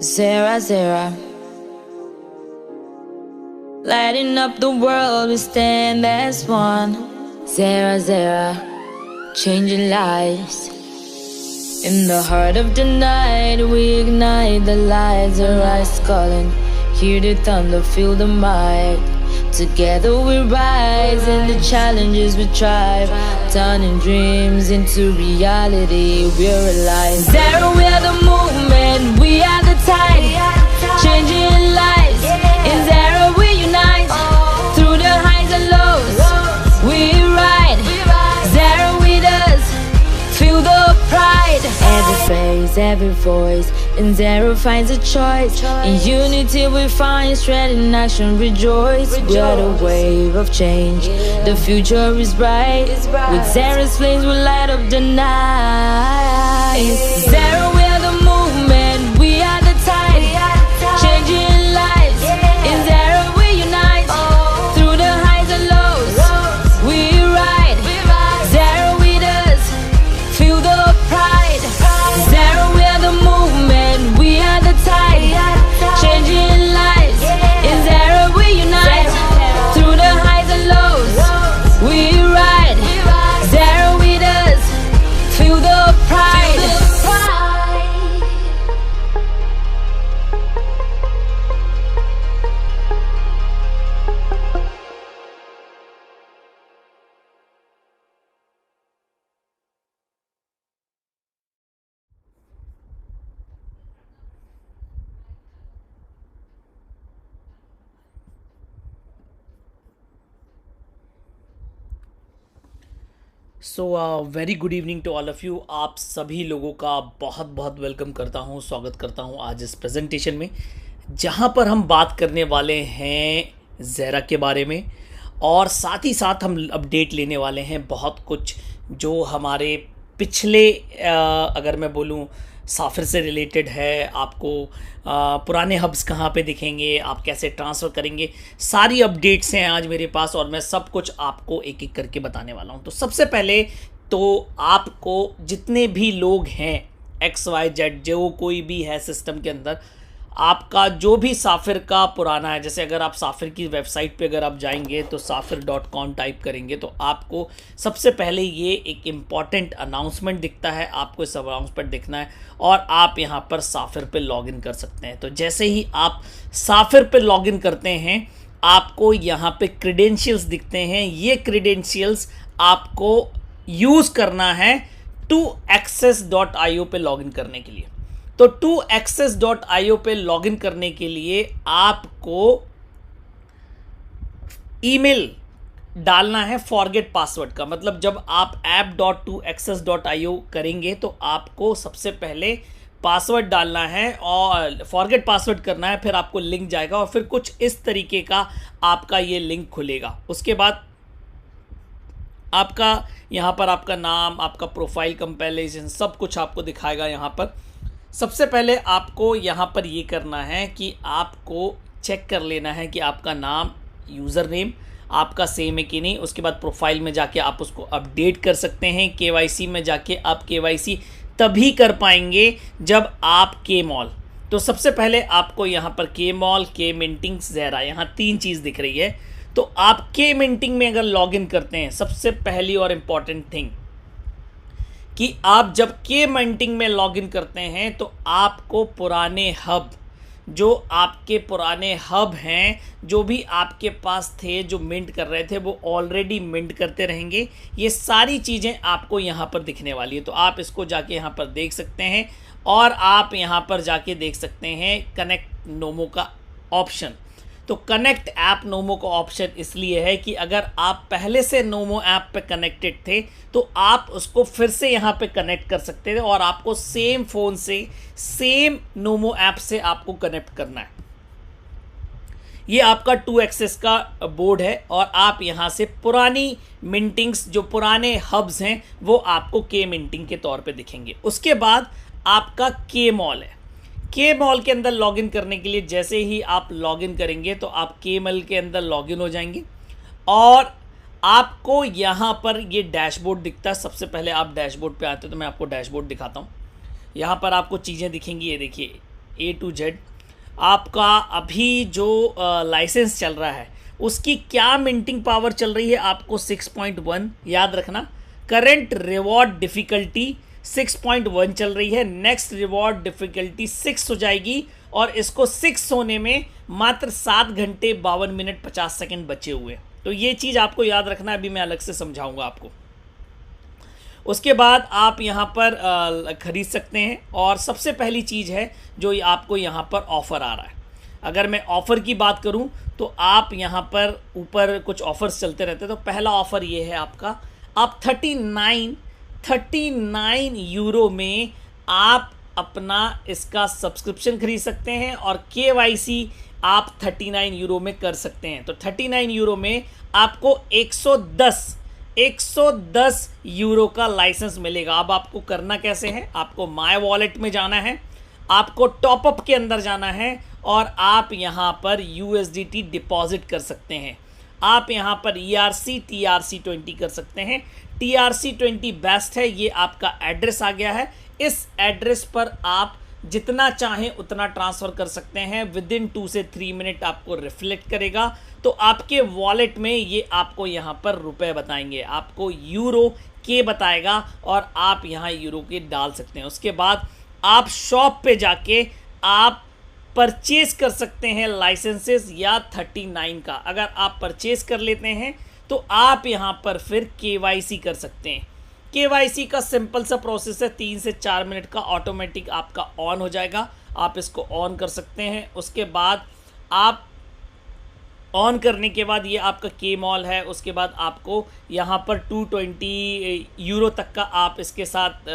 Zera, Zera. Lighting up the world, we stand as one. Zera, Zera. Changing lives. In the heart of the night, we ignite the lights, our eyes calling. Hear the thunder, feel the might. Together we rise, and the challenges we thrive. Turning dreams into reality, we're alive. Zera, we are the movement, we are the tide. Changing lives, in Zera we unite. Through the highs and lows, we ride. Zera with us, feel the pride. Every face, every voice, in Zera finds a choice. In unity we find strength, in action rejoice. We are the wave of change, the future is bright. With Zera's flames we light up the night. Zera, we are the movement, we are the tide. Changing lives, in Zera we unite. Through the highs and lows, we ride. Zera with us, feel the pride. Zera, we are the movement, we are the tide. Changing lives, in Zera we unite. Through the highs and lows, we ride. Zera with us, feel the pride. So very good evening to all of you. आप सभी लोगों का बहुत बहुत welcome करता हूँ, स्वागत करता हूँ आज इस प्रेजेंटेशन में, जहाँ पर हम बात करने वाले हैं ज़ेरा के बारे में। और साथ ही साथ हम अपडेट लेने वाले हैं बहुत कुछ जो हमारे पिछले अगर मैं बोलूँ साफिर से रिलेटेड है। आपको पुराने हब्स कहाँ पे दिखेंगे, आप कैसे ट्रांसफ़र करेंगे, सारी अपडेट्स हैं आज मेरे पास और मैं सब कुछ आपको एक एक करके बताने वाला हूँ। तो सबसे पहले तो आपको जितने भी लोग हैं XYZ, जो कोई भी है सिस्टम के अंदर, आपका जो भी साफिर का पुराना है, जैसे अगर आप साफिर की वेबसाइट पे अगर आप जाएंगे तो safir.com टाइप करेंगे तो आपको सबसे पहले ये एक इम्पॉर्टेंट अनाउंसमेंट दिखता है। आपको इस अनाउंसमेंट दिखना है और आप यहाँ पर साफिर पे लॉगिन कर सकते हैं। तो जैसे ही आप साफिर पे लॉगिन करते हैं आपको यहाँ पे क्रीडेंशियल्स दिखते हैं। ये क्रीडेंशियल्स आपको यूज़ करना है toaccess.io पे लॉगिन करने के लिए। तो toaccess.io पे लॉगिन करने के लिए आपको ईमेल डालना है फॉरगेट पासवर्ड का। मतलब जब आप app.toaccess.io करेंगे तो आपको सबसे पहले पासवर्ड डालना है और फॉरगेट पासवर्ड करना है। फिर आपको लिंक जाएगा और फिर कुछ इस तरीके का आपका ये लिंक खुलेगा। उसके बाद आपका यहाँ पर आपका नाम, आपका प्रोफाइल कंपैरिजन सब कुछ आपको दिखाएगा। यहाँ पर सबसे पहले आपको यहाँ पर ये करना है कि आपको चेक कर लेना है कि आपका नाम, यूज़र नेम आपका सेम है कि नहीं। उसके बाद प्रोफाइल में जाके आप उसको अपडेट कर सकते हैं। KYC में जाके आप KYC तभी कर पाएंगे जब आप Kmall, तो सबसे पहले आपको यहाँ पर Kmall, K-Minting, ज़ेरा, यहाँ तीन चीज़ दिख रही है। तो आप K-Minting में अगर लॉगिन करते हैं, सबसे पहली और इम्पॉर्टेंट थिंग कि आप जब K-Minting में लॉगिन करते हैं तो आपको पुराने हब, जो आपके पुराने हब हैं, जो भी आपके पास थे, जो मिंट कर रहे थे, वो ऑलरेडी मिंट करते रहेंगे। ये सारी चीज़ें आपको यहाँ पर दिखने वाली है। तो आप इसको जाके यहाँ पर देख सकते हैं और आप यहाँ पर जाके देख सकते हैं कनेक्ट नोमो का ऑप्शन। तो कनेक्ट ऐप नोमो का ऑप्शन इसलिए है कि अगर आप पहले से नोमो ऐप पे कनेक्टेड थे तो आप उसको फिर से यहाँ पे कनेक्ट कर सकते थे और आपको सेम फ़ोन से सेम नोमो ऐप से आपको कनेक्ट करना है। ये आपका toaccess का बोर्ड है और आप यहाँ से पुरानी मिंटिंग्स, जो पुराने हब्स हैं, वो आपको K-Minting के तौर पे दिखेंगे। उसके बाद आपका Kmall है। Kmall के अंदर लॉगिन करने के लिए जैसे ही आप लॉगिन करेंगे तो आप Kmall के अंदर लॉगिन हो जाएंगे और आपको यहाँ पर ये डैशबोर्ड दिखता है। सबसे पहले आप डैशबोर्ड पे आते हो तो मैं आपको डैशबोर्ड दिखाता हूँ। यहाँ पर आपको चीज़ें दिखेंगी, ये देखिए A to Z आपका अभी जो लाइसेंस चल रहा है उसकी क्या मिंटिंग पावर चल रही है, आपको 6.1 याद रखना। करंट रिवॉर्ड डिफ़िकल्टी 6.1 चल रही है, नेक्स्ट रिवॉर्ड डिफ़िकल्टी 6 हो जाएगी और इसको 6 होने में मात्र 7 घंटे 52 मिनट 50 सेकंड बचे हुए। तो ये चीज़ आपको याद रखना, अभी मैं अलग से समझाऊंगा आपको। उसके बाद आप यहाँ पर ख़रीद सकते हैं और सबसे पहली चीज़ है जो आपको यहाँ पर ऑफ़र आ रहा है। अगर मैं ऑफ़र की बात करूँ तो आप यहाँ पर ऊपर कुछ ऑफ़र्स चलते रहते हैं। तो पहला ऑफ़र ये है आपका, आप 39 यूरो में आप अपना इसका सब्सक्रिप्शन खरीद सकते हैं और KYC आप 39 यूरो में कर सकते हैं। तो 39 यूरो में आपको 110 यूरो का लाइसेंस मिलेगा। अब आपको करना कैसे है, आपको माय वॉलेट में जाना है, आपको टॉपअप के अंदर जाना है और आप यहाँ पर USDT डिपॉजिट कर सकते हैं। आप यहाँ पर ERC TRC20 कर सकते हैं। TRC20 बेस्ट है। ये आपका एड्रेस आ गया है, इस एड्रेस पर आप जितना चाहें उतना ट्रांसफ़र कर सकते हैं। विदिन 2 से 3 मिनट आपको रिफ्लेक्ट करेगा, तो आपके वॉलेट में ये आपको यहाँ पर रुपए बताएंगे, आपको यूरो के बताएगा और आप यहाँ यूरो के डाल सकते हैं। उसके बाद आप शॉप पे जाके आप परचेज कर सकते हैं लाइसेंसेस या 39 का। अगर आप परचेज कर लेते हैं तो आप यहाँ पर फिर KYC कर सकते हैं। KYC का सिंपल सा प्रोसेस है, 3 से 4 मिनट का, ऑटोमेटिक आपका ऑन हो जाएगा, आप इसको ऑन कर सकते हैं। उसके बाद आप ऑन करने के बाद ये आपका के मॉल है। उसके बाद आपको यहाँ पर 220 यूरो तक का आप इसके साथ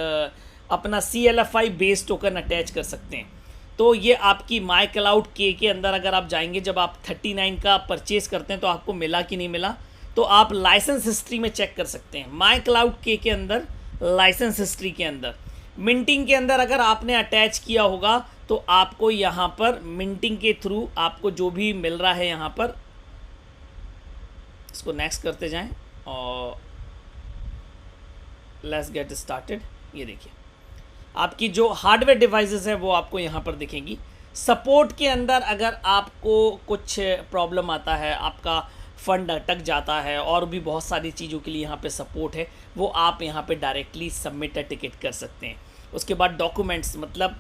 अपना CLFI बेस टोकन अटैच कर सकते हैं। तो ये आपकी माई क्लाउड के अंदर अगर आप जाएंगे, जब आप 39 का परचेज करते हैं तो आपको मिला कि नहीं मिला, तो आप लाइसेंस हिस्ट्री में चेक कर सकते हैं। माई क्लाउड के अंदर लाइसेंस हिस्ट्री के अंदर मिंटिंग के अंदर अगर आपने अटैच किया होगा तो आपको यहाँ पर मिंटिंग के थ्रू आपको जो भी मिल रहा है, यहाँ पर इसको नेक्स्ट करते जाएं और लेट्स गेट स्टार्टेड। ये देखिए आपकी जो हार्डवेयर डिवाइसेस है वो आपको यहाँ पर दिखेंगी। सपोर्ट के अंदर अगर आपको कुछ प्रॉब्लम आता है, आपका फंड अटक जाता है और भी बहुत सारी चीज़ों के लिए यहाँ पे सपोर्ट है, वो आप यहाँ पे डायरेक्टली सबमिट अ टिकट कर सकते हैं। उसके बाद डॉक्यूमेंट्स, मतलब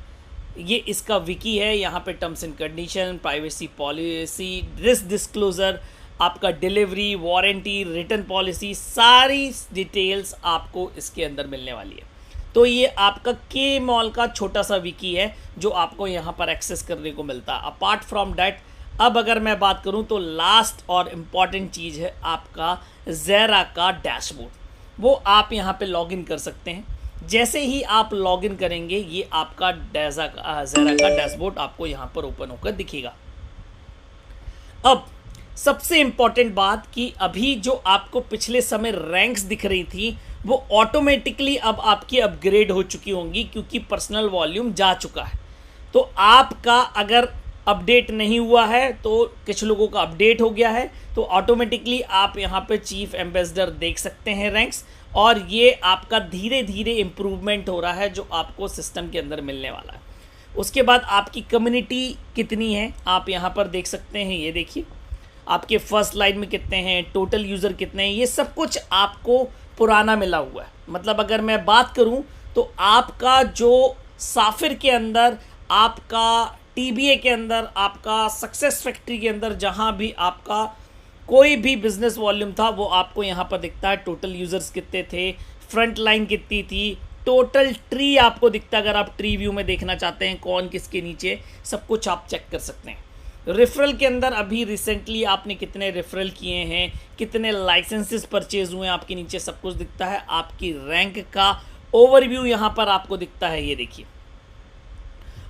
ये इसका विकी है, यहाँ पे terms and condition, privacy policy, risk disclosure, आपका डिलीवरी, वारंटी, रिटर्न पॉलिसी, सारी डिटेल्स आपको इसके अंदर मिलने वाली है। तो ये आपका के मॉल का छोटा सा विकी है जो आपको यहाँ पर एक्सेस करने को मिलता है। अपार्ट फ्रॉम डैट, अब अगर मैं बात करूँ तो लास्ट और इम्पॉर्टेंट चीज़ है आपका ज़ेरा का डैशबोर्ड। वो आप यहाँ पे लॉगिन कर सकते हैं। जैसे ही आप लॉगिन करेंगे ये आपका ज़ेरा का डैशबोर्ड आपको यहाँ पर ओपन होकर दिखेगा। अब सबसे इम्पॉर्टेंट बात कि अभी जो आपको पिछले समय रैंक्स दिख रही थी वो ऑटोमेटिकली अब आपकी अपग्रेड हो चुकी होंगी, क्योंकि पर्सनल वॉल्यूम जा चुका है। तो आपका अगर अपडेट नहीं हुआ है तो कुछ लोगों का अपडेट हो गया है, तो ऑटोमेटिकली आप यहाँ पे चीफ एम्बेसडर देख सकते हैं रैंक्स, और ये आपका धीरे धीरे इम्प्रूवमेंट हो रहा है जो आपको सिस्टम के अंदर मिलने वाला है। उसके बाद आपकी कम्युनिटी कितनी है आप यहाँ पर देख सकते हैं। ये देखिए आपके फर्स्ट लाइन में कितने हैं, टोटल यूज़र कितने हैं, ये सब कुछ आपको पुराना मिला हुआ है। मतलब अगर मैं बात करूं तो आपका जो साफिर के अंदर, आपका TBA के अंदर, आपका सक्सेस फैक्ट्री के अंदर, जहां भी आपका कोई भी बिजनेस वॉल्यूम था वो आपको यहां पर दिखता है। टोटल यूज़र्स कितने थे, फ्रंट लाइन कितनी थी, टोटल ट्री आपको दिखता है। अगर आप ट्री व्यू में देखना चाहते हैं कौन किसके नीचे, सब कुछ आप चेक कर सकते हैं। रेफरल के अंदर अभी रिसेंटली आपने कितने रेफरल किए हैं, कितने लाइसेंसेस परचेज हुए हैं, आपके नीचे सब कुछ दिखता है। आपकी रैंक का ओवरव्यू यहाँ पर आपको दिखता है, ये देखिए।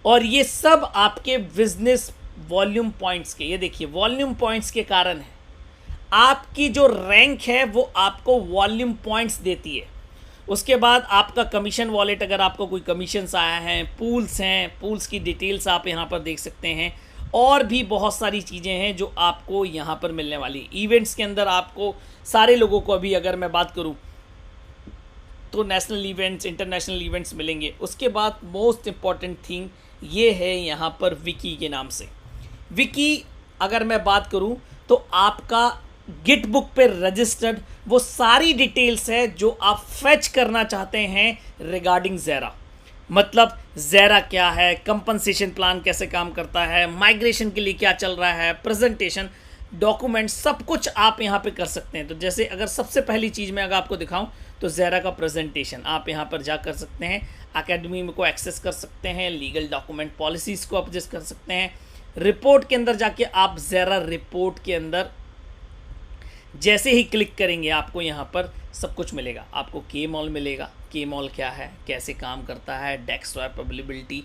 और ये सब आपके बिजनेस वॉल्यूम पॉइंट्स के, ये देखिए वॉल्यूम पॉइंट्स के कारण है। आपकी जो रैंक है वो आपको वॉल्यूम पॉइंट्स देती है। उसके बाद आपका कमीशन वॉलेट, अगर आपको कोई कमीशंस आया है, पूल्स हैं, पूल्स की डिटेल्स आप यहाँ पर देख सकते हैं, और भी बहुत सारी चीज़ें हैं जो आपको यहाँ पर मिलने वाली। इवेंट्स के अंदर आपको सारे लोगों को, अभी अगर मैं बात करूँ तो नेशनल इवेंट्स, इंटरनेशनल इवेंट्स मिलेंगे। उसके बाद मोस्ट इम्पॉर्टेंट थिंग ये है यहाँ पर विकी के नाम से। विकी अगर मैं बात करूँ तो आपका गिट बुक पे रजिस्टर्ड वो सारी डिटेल्स है जो आप फेच करना चाहते हैं रिगार्डिंग ज़ेरा। मतलब ज़ेरा क्या है, कंपनसेशन प्लान कैसे काम करता है, माइग्रेशन के लिए क्या चल रहा है, प्रेजेंटेशन, डॉक्यूमेंट, सब कुछ आप यहाँ पे कर सकते हैं। तो जैसे अगर सबसे पहली चीज़ मैं अगर आपको दिखाऊं तो ज़ेरा का प्रेजेंटेशन आप यहाँ पर जा कर सकते हैं, एकेडमी में को एक्सेस कर सकते हैं, लीगल डॉक्यूमेंट पॉलिसीज़ को एडजस्ट कर सकते हैं। रिपोर्ट के अंदर जाके आप ज़ेरा रिपोर्ट के अंदर जैसे ही क्लिक करेंगे आपको यहाँ पर सब कुछ मिलेगा। आपको के मॉल मिलेगा, के मॉल क्या है, कैसे काम करता है, डेस्क स्वैप अवेलेबिलिटी,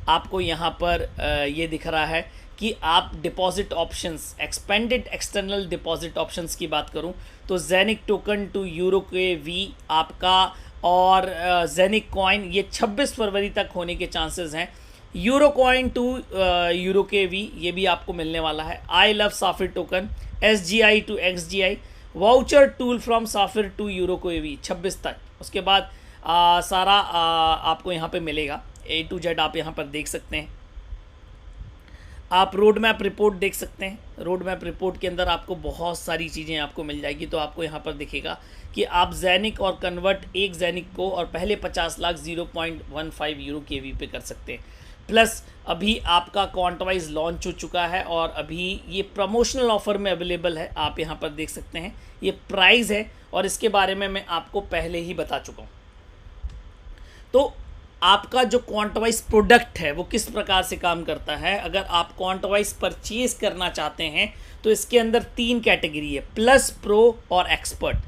आपको यहाँ पर ये दिख रहा है कि आप deposit options, expanded external deposit options की बात करूँ तो जेनिक टोकन टू यूरो के वी आपका और जेनिक कॉइन ये 26 फरवरी तक होने के चांसेस हैं। यूरो कॉइन टू यूरो के वी ये भी आपको मिलने वाला है। I love Safir token, SGI to XGI, voucher tool from Safir to euro के वी 26 तक। उसके बाद सारा आपको यहाँ पे मिलेगा, A to Z आप यहाँ पर देख सकते हैं। आप रोड मैप रिपोर्ट देख सकते हैं। रोड मैप रिपोर्ट के अंदर आपको बहुत सारी चीज़ें आपको मिल जाएगी। तो आपको यहाँ पर दिखेगा कि आप जैनिक और कन्वर्ट एक जैनिक को और पहले 50 लाख 0.15 यूरो के वी पे कर सकते हैं। प्लस अभी आपका क्वांटवाइज लॉन्च हो चुका है और अभी ये प्रमोशनल ऑफर में अवेलेबल है। आप यहाँ पर देख सकते हैं ये प्राइस है और इसके बारे में मैं आपको पहले ही बता चुका हूँ। तो आपका जो क्वांटवाइज प्रोडक्ट है वो किस प्रकार से काम करता है, अगर आप क्वांटवाइज परचेज करना चाहते हैं तो इसके अंदर 3 कैटेगरी है, प्लस, प्रो और एक्सपर्ट।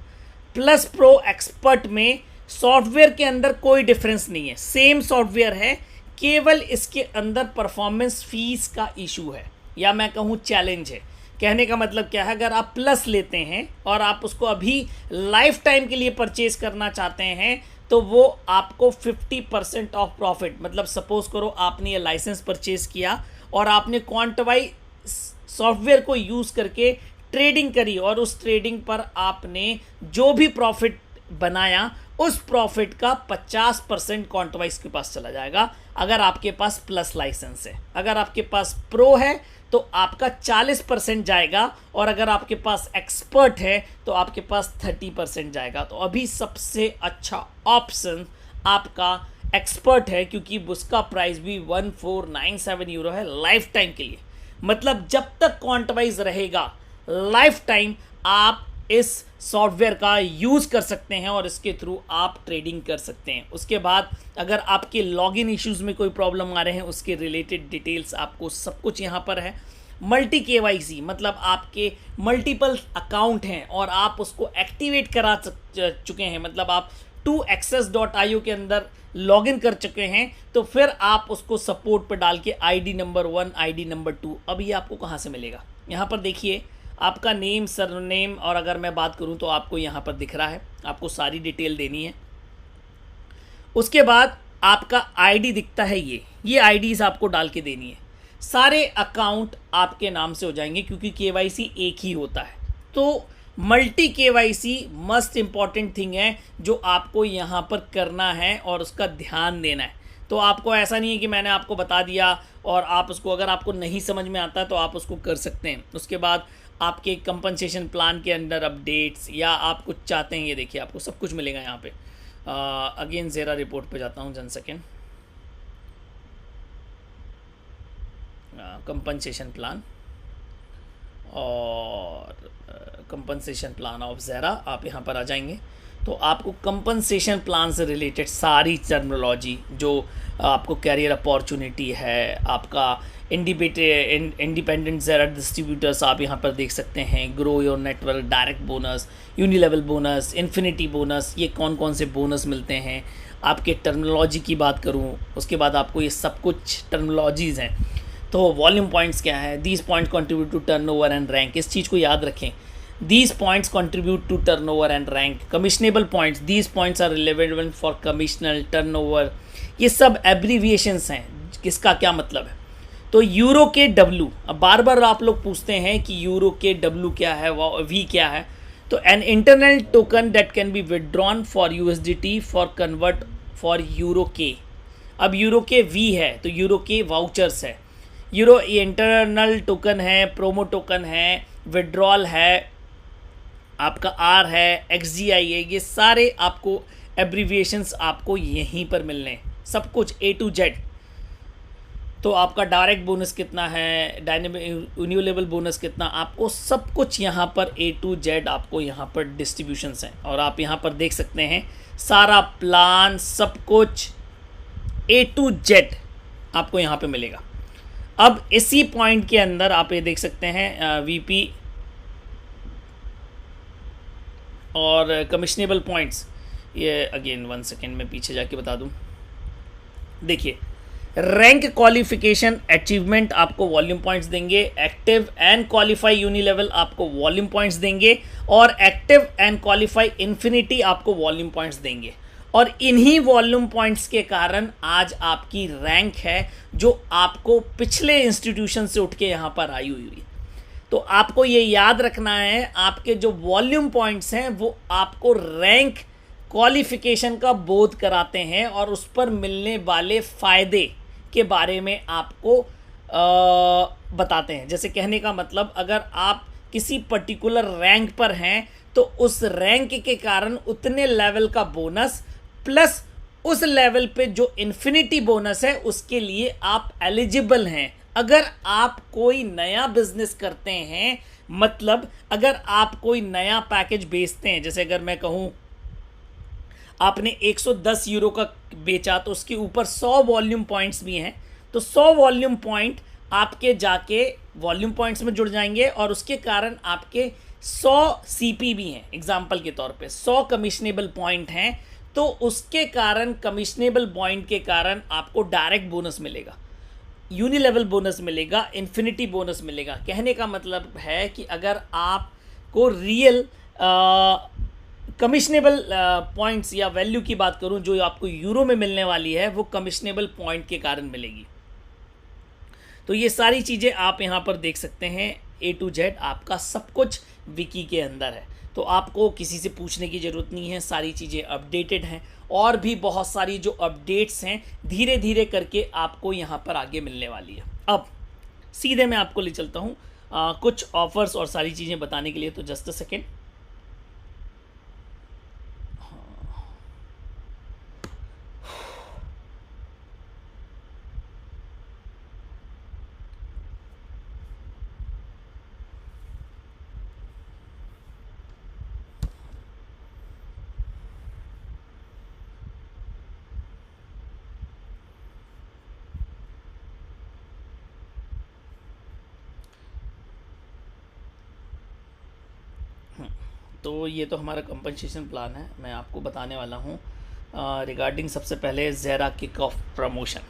प्लस प्रो एक्सपर्ट में सॉफ्टवेयर के अंदर कोई डिफरेंस नहीं है, सेम सॉफ्टवेयर है, केवल इसके अंदर परफॉर्मेंस फीस का इशू है या मैं कहूँ चैलेंज है। कहने का मतलब क्या है, अगर आप प्लस लेते हैं और आप उसको अभी लाइफ टाइम के लिए परचेज करना चाहते हैं तो वो आपको 50% ऑफ प्रॉफिट, मतलब सपोज करो आपने ये लाइसेंस परचेज किया और आपने क्वांटवाई सॉफ्टवेयर को यूज़ करके ट्रेडिंग करी और उस ट्रेडिंग पर आपने जो भी प्रॉफिट बनाया उस प्रॉफिट का 50% क्वांटवाइज के पास चला जाएगा अगर आपके पास प्लस लाइसेंस है। अगर आपके पास प्रो है तो आपका 40% जाएगा और अगर आपके पास एक्सपर्ट है तो आपके पास 30% जाएगा। तो अभी सबसे अच्छा ऑप्शन आपका एक्सपर्ट है क्योंकि उसका प्राइस भी 1497 यूरो है लाइफ टाइम के लिए। मतलब जब तक क्वांटवाइज रहेगा लाइफ टाइम आप इस सॉफ्टवेयर का यूज़ कर सकते हैं और इसके थ्रू आप ट्रेडिंग कर सकते हैं। उसके बाद अगर आपके लॉगिन इश्यूज़ में कोई प्रॉब्लम आ रहे हैं उसके रिलेटेड डिटेल्स आपको सब कुछ यहाँ पर है। मल्टी KYC मतलब आपके मल्टीपल अकाउंट हैं और आप उसको एक्टिवेट करा चुके हैं, मतलब आप 2access.io के अंदर लॉगिन कर चुके हैं तो फिर आप उसको सपोर्ट पर डाल के ID नंबर 1 ID नंबर 2 अब ये आपको कहाँ से मिलेगा। यहाँ पर देखिए आपका नेम, सरनेम और अगर मैं बात करूं तो आपको यहाँ पर दिख रहा है, आपको सारी डिटेल देनी है। उसके बाद आपका आईडी दिखता है, ये आईडीज़ आपको डाल के देनी है। सारे अकाउंट आपके नाम से हो जाएंगे क्योंकि KYC एक ही होता है। तो multi KYC must important thing है जो आपको यहाँ पर करना है और उसका ध्यान देना है। तो आपको ऐसा नहीं है कि मैंने आपको बता दिया और आप उसको, अगर आपको नहीं समझ में आता तो आप उसको कर सकते हैं। उसके बाद आपके कंपनसेशन प्लान के अंदर अपडेट्स या आप कुछ चाहते हैं, ये देखिए आपको सब कुछ मिलेगा यहाँ पे। अगेन ज़ेरा रिपोर्ट पे जाता हूँ, जन सेकेंड। कंपनसेशन प्लान और कंपनसेशन प्लान ऑफ ज़ेरा, आप यहाँ पर आ जाएंगे तो आपको कंपनसेशन प्लान से रिलेटेड सारी टर्मिनोलॉजी जो आपको कैरियर अपॉर्चुनिटी है, आपका इंडिपेंडेंट ज़ेरा डिस्ट्रीब्यूटर्स आप यहाँ पर देख सकते हैं, grow your network, direct bonus, unilevel bonus, infinity bonus, ये कौन कौन से बोनस मिलते हैं। आपके टर्मिनोलॉजी की बात करूँ उसके बाद आपको ये सब कुछ टर्मिनोलॉजीज़ हैं। तो वॉल्यूम पॉइंट्स क्या है, these points contribute to turnover and rank, इस चीज़ को याद रखें। These points contribute to turnover and rank. Commissionable points, these points are relevant for commissional turnover. ये सब एब्रीविएशंस हैं, किसका क्या मतलब है। तो यूरो के W, अब बार बार आप लोग पूछते हैं कि यूरो के W क्या है, V क्या है। तो an internal token that can be withdrawn for USDT for convert for euro के। अब यूरो के वी है तो यूरो के वाउचर्स है, यूरो इंटरनल टोकन है, प्रोमो टोकन है, विड्रॉल है, आपका आर है, एक्सजीआई है, ये सारे आपको एब्रीविएशंस आपको यहीं पर मिलने हैं, सब कुछ ए टू जेड। तो आपका डायरेक्ट बोनस कितना है, डायनेमिक यूनिलेबल बोनस कितना, आपको सब कुछ यहाँ पर ए टू जेड आपको यहाँ पर डिस्ट्रीब्यूशंस हैं। और आप यहाँ पर देख सकते हैं सारा प्लान सब कुछ ए टू जेड आपको यहाँ पे मिलेगा। अब इसी पॉइंट के अंदर आप ये देख सकते हैं वीपी और कमिश्नेबल पॉइंट्स, ये अगेन 1 सेकेंड में पीछे जाके बता दूं। देखिए रैंक क्वालिफिकेशन अचीवमेंट आपको वॉल्यूम पॉइंट्स देंगे, active and qualify unilevel आपको वॉल्यूम पॉइंट्स देंगे, और एक्टिव एंड क्वालिफाई इन्फिनिटी आपको वॉल्यूम पॉइंट्स देंगे। और इन्हीं वॉल्यूम पॉइंट्स के कारण आज आपकी रैंक है जो आपको पिछले इंस्टीट्यूशन से उठ के यहाँ पर आई हुई है। तो आपको ये याद रखना है, आपके जो वॉल्यूम पॉइंट्स हैं वो आपको रैंक क्वालिफिकेशन का बोध कराते हैं और उस पर मिलने वाले फ़ायदे के बारे में आपको बताते हैं। जैसे कहने का मतलब, अगर आप किसी पर्टिकुलर रैंक पर हैं तो उस रैंक के कारण उतने लेवल का बोनस प्लस उस लेवल पे जो इन्फिनिटी बोनस है उसके लिए आप एलिजिबल हैं। अगर आप कोई नया बिजनेस करते हैं, मतलब अगर आप कोई नया पैकेज बेचते हैं, जैसे अगर मैं कहूँ आपने 110 यूरो का बेचा तो उसके ऊपर 100 वॉल्यूम पॉइंट्स भी हैं, तो 100 वॉल्यूम पॉइंट आपके जाके वॉल्यूम पॉइंट्स में जुड़ जाएंगे और उसके कारण आपके 100 सीपी भी हैं। एग्जाम्पल के तौर पे 100 कमिश्नेबल पॉइंट हैं, तो उसके कारण कमिश्नेबल पॉइंट के कारण आपको डायरेक्ट बोनस मिलेगा, यूनिलेवल बोनस मिलेगा, इन्फिनिटी बोनस मिलेगा। कहने का मतलब है कि अगर आपको रियल कमिश्नेबल पॉइंट्स या वैल्यू की बात करूं जो आपको यूरो में मिलने वाली है, वो कमिश्नेबल पॉइंट के कारण मिलेगी। तो ये सारी चीज़ें आप यहाँ पर देख सकते हैं, ए टू जेड आपका सब कुछ विकी के अंदर है। तो आपको किसी से पूछने की ज़रूरत नहीं है, सारी चीज़ें अपडेटेड हैं। और भी बहुत सारी जो अपडेट्स हैं धीरे धीरे करके आपको यहाँ पर आगे मिलने वाली है। अब सीधे मैं आपको ले चलता हूँ कुछ ऑफर्स और सारी चीज़ें बताने के लिए। तो जस्ट अ सेकेंड। तो ये तो हमारा कंपनसेशन प्लान है, मैं आपको बताने वाला हूँ रिगार्डिंग सबसे पहले ज़ेरा किक ऑफ प्रमोशन।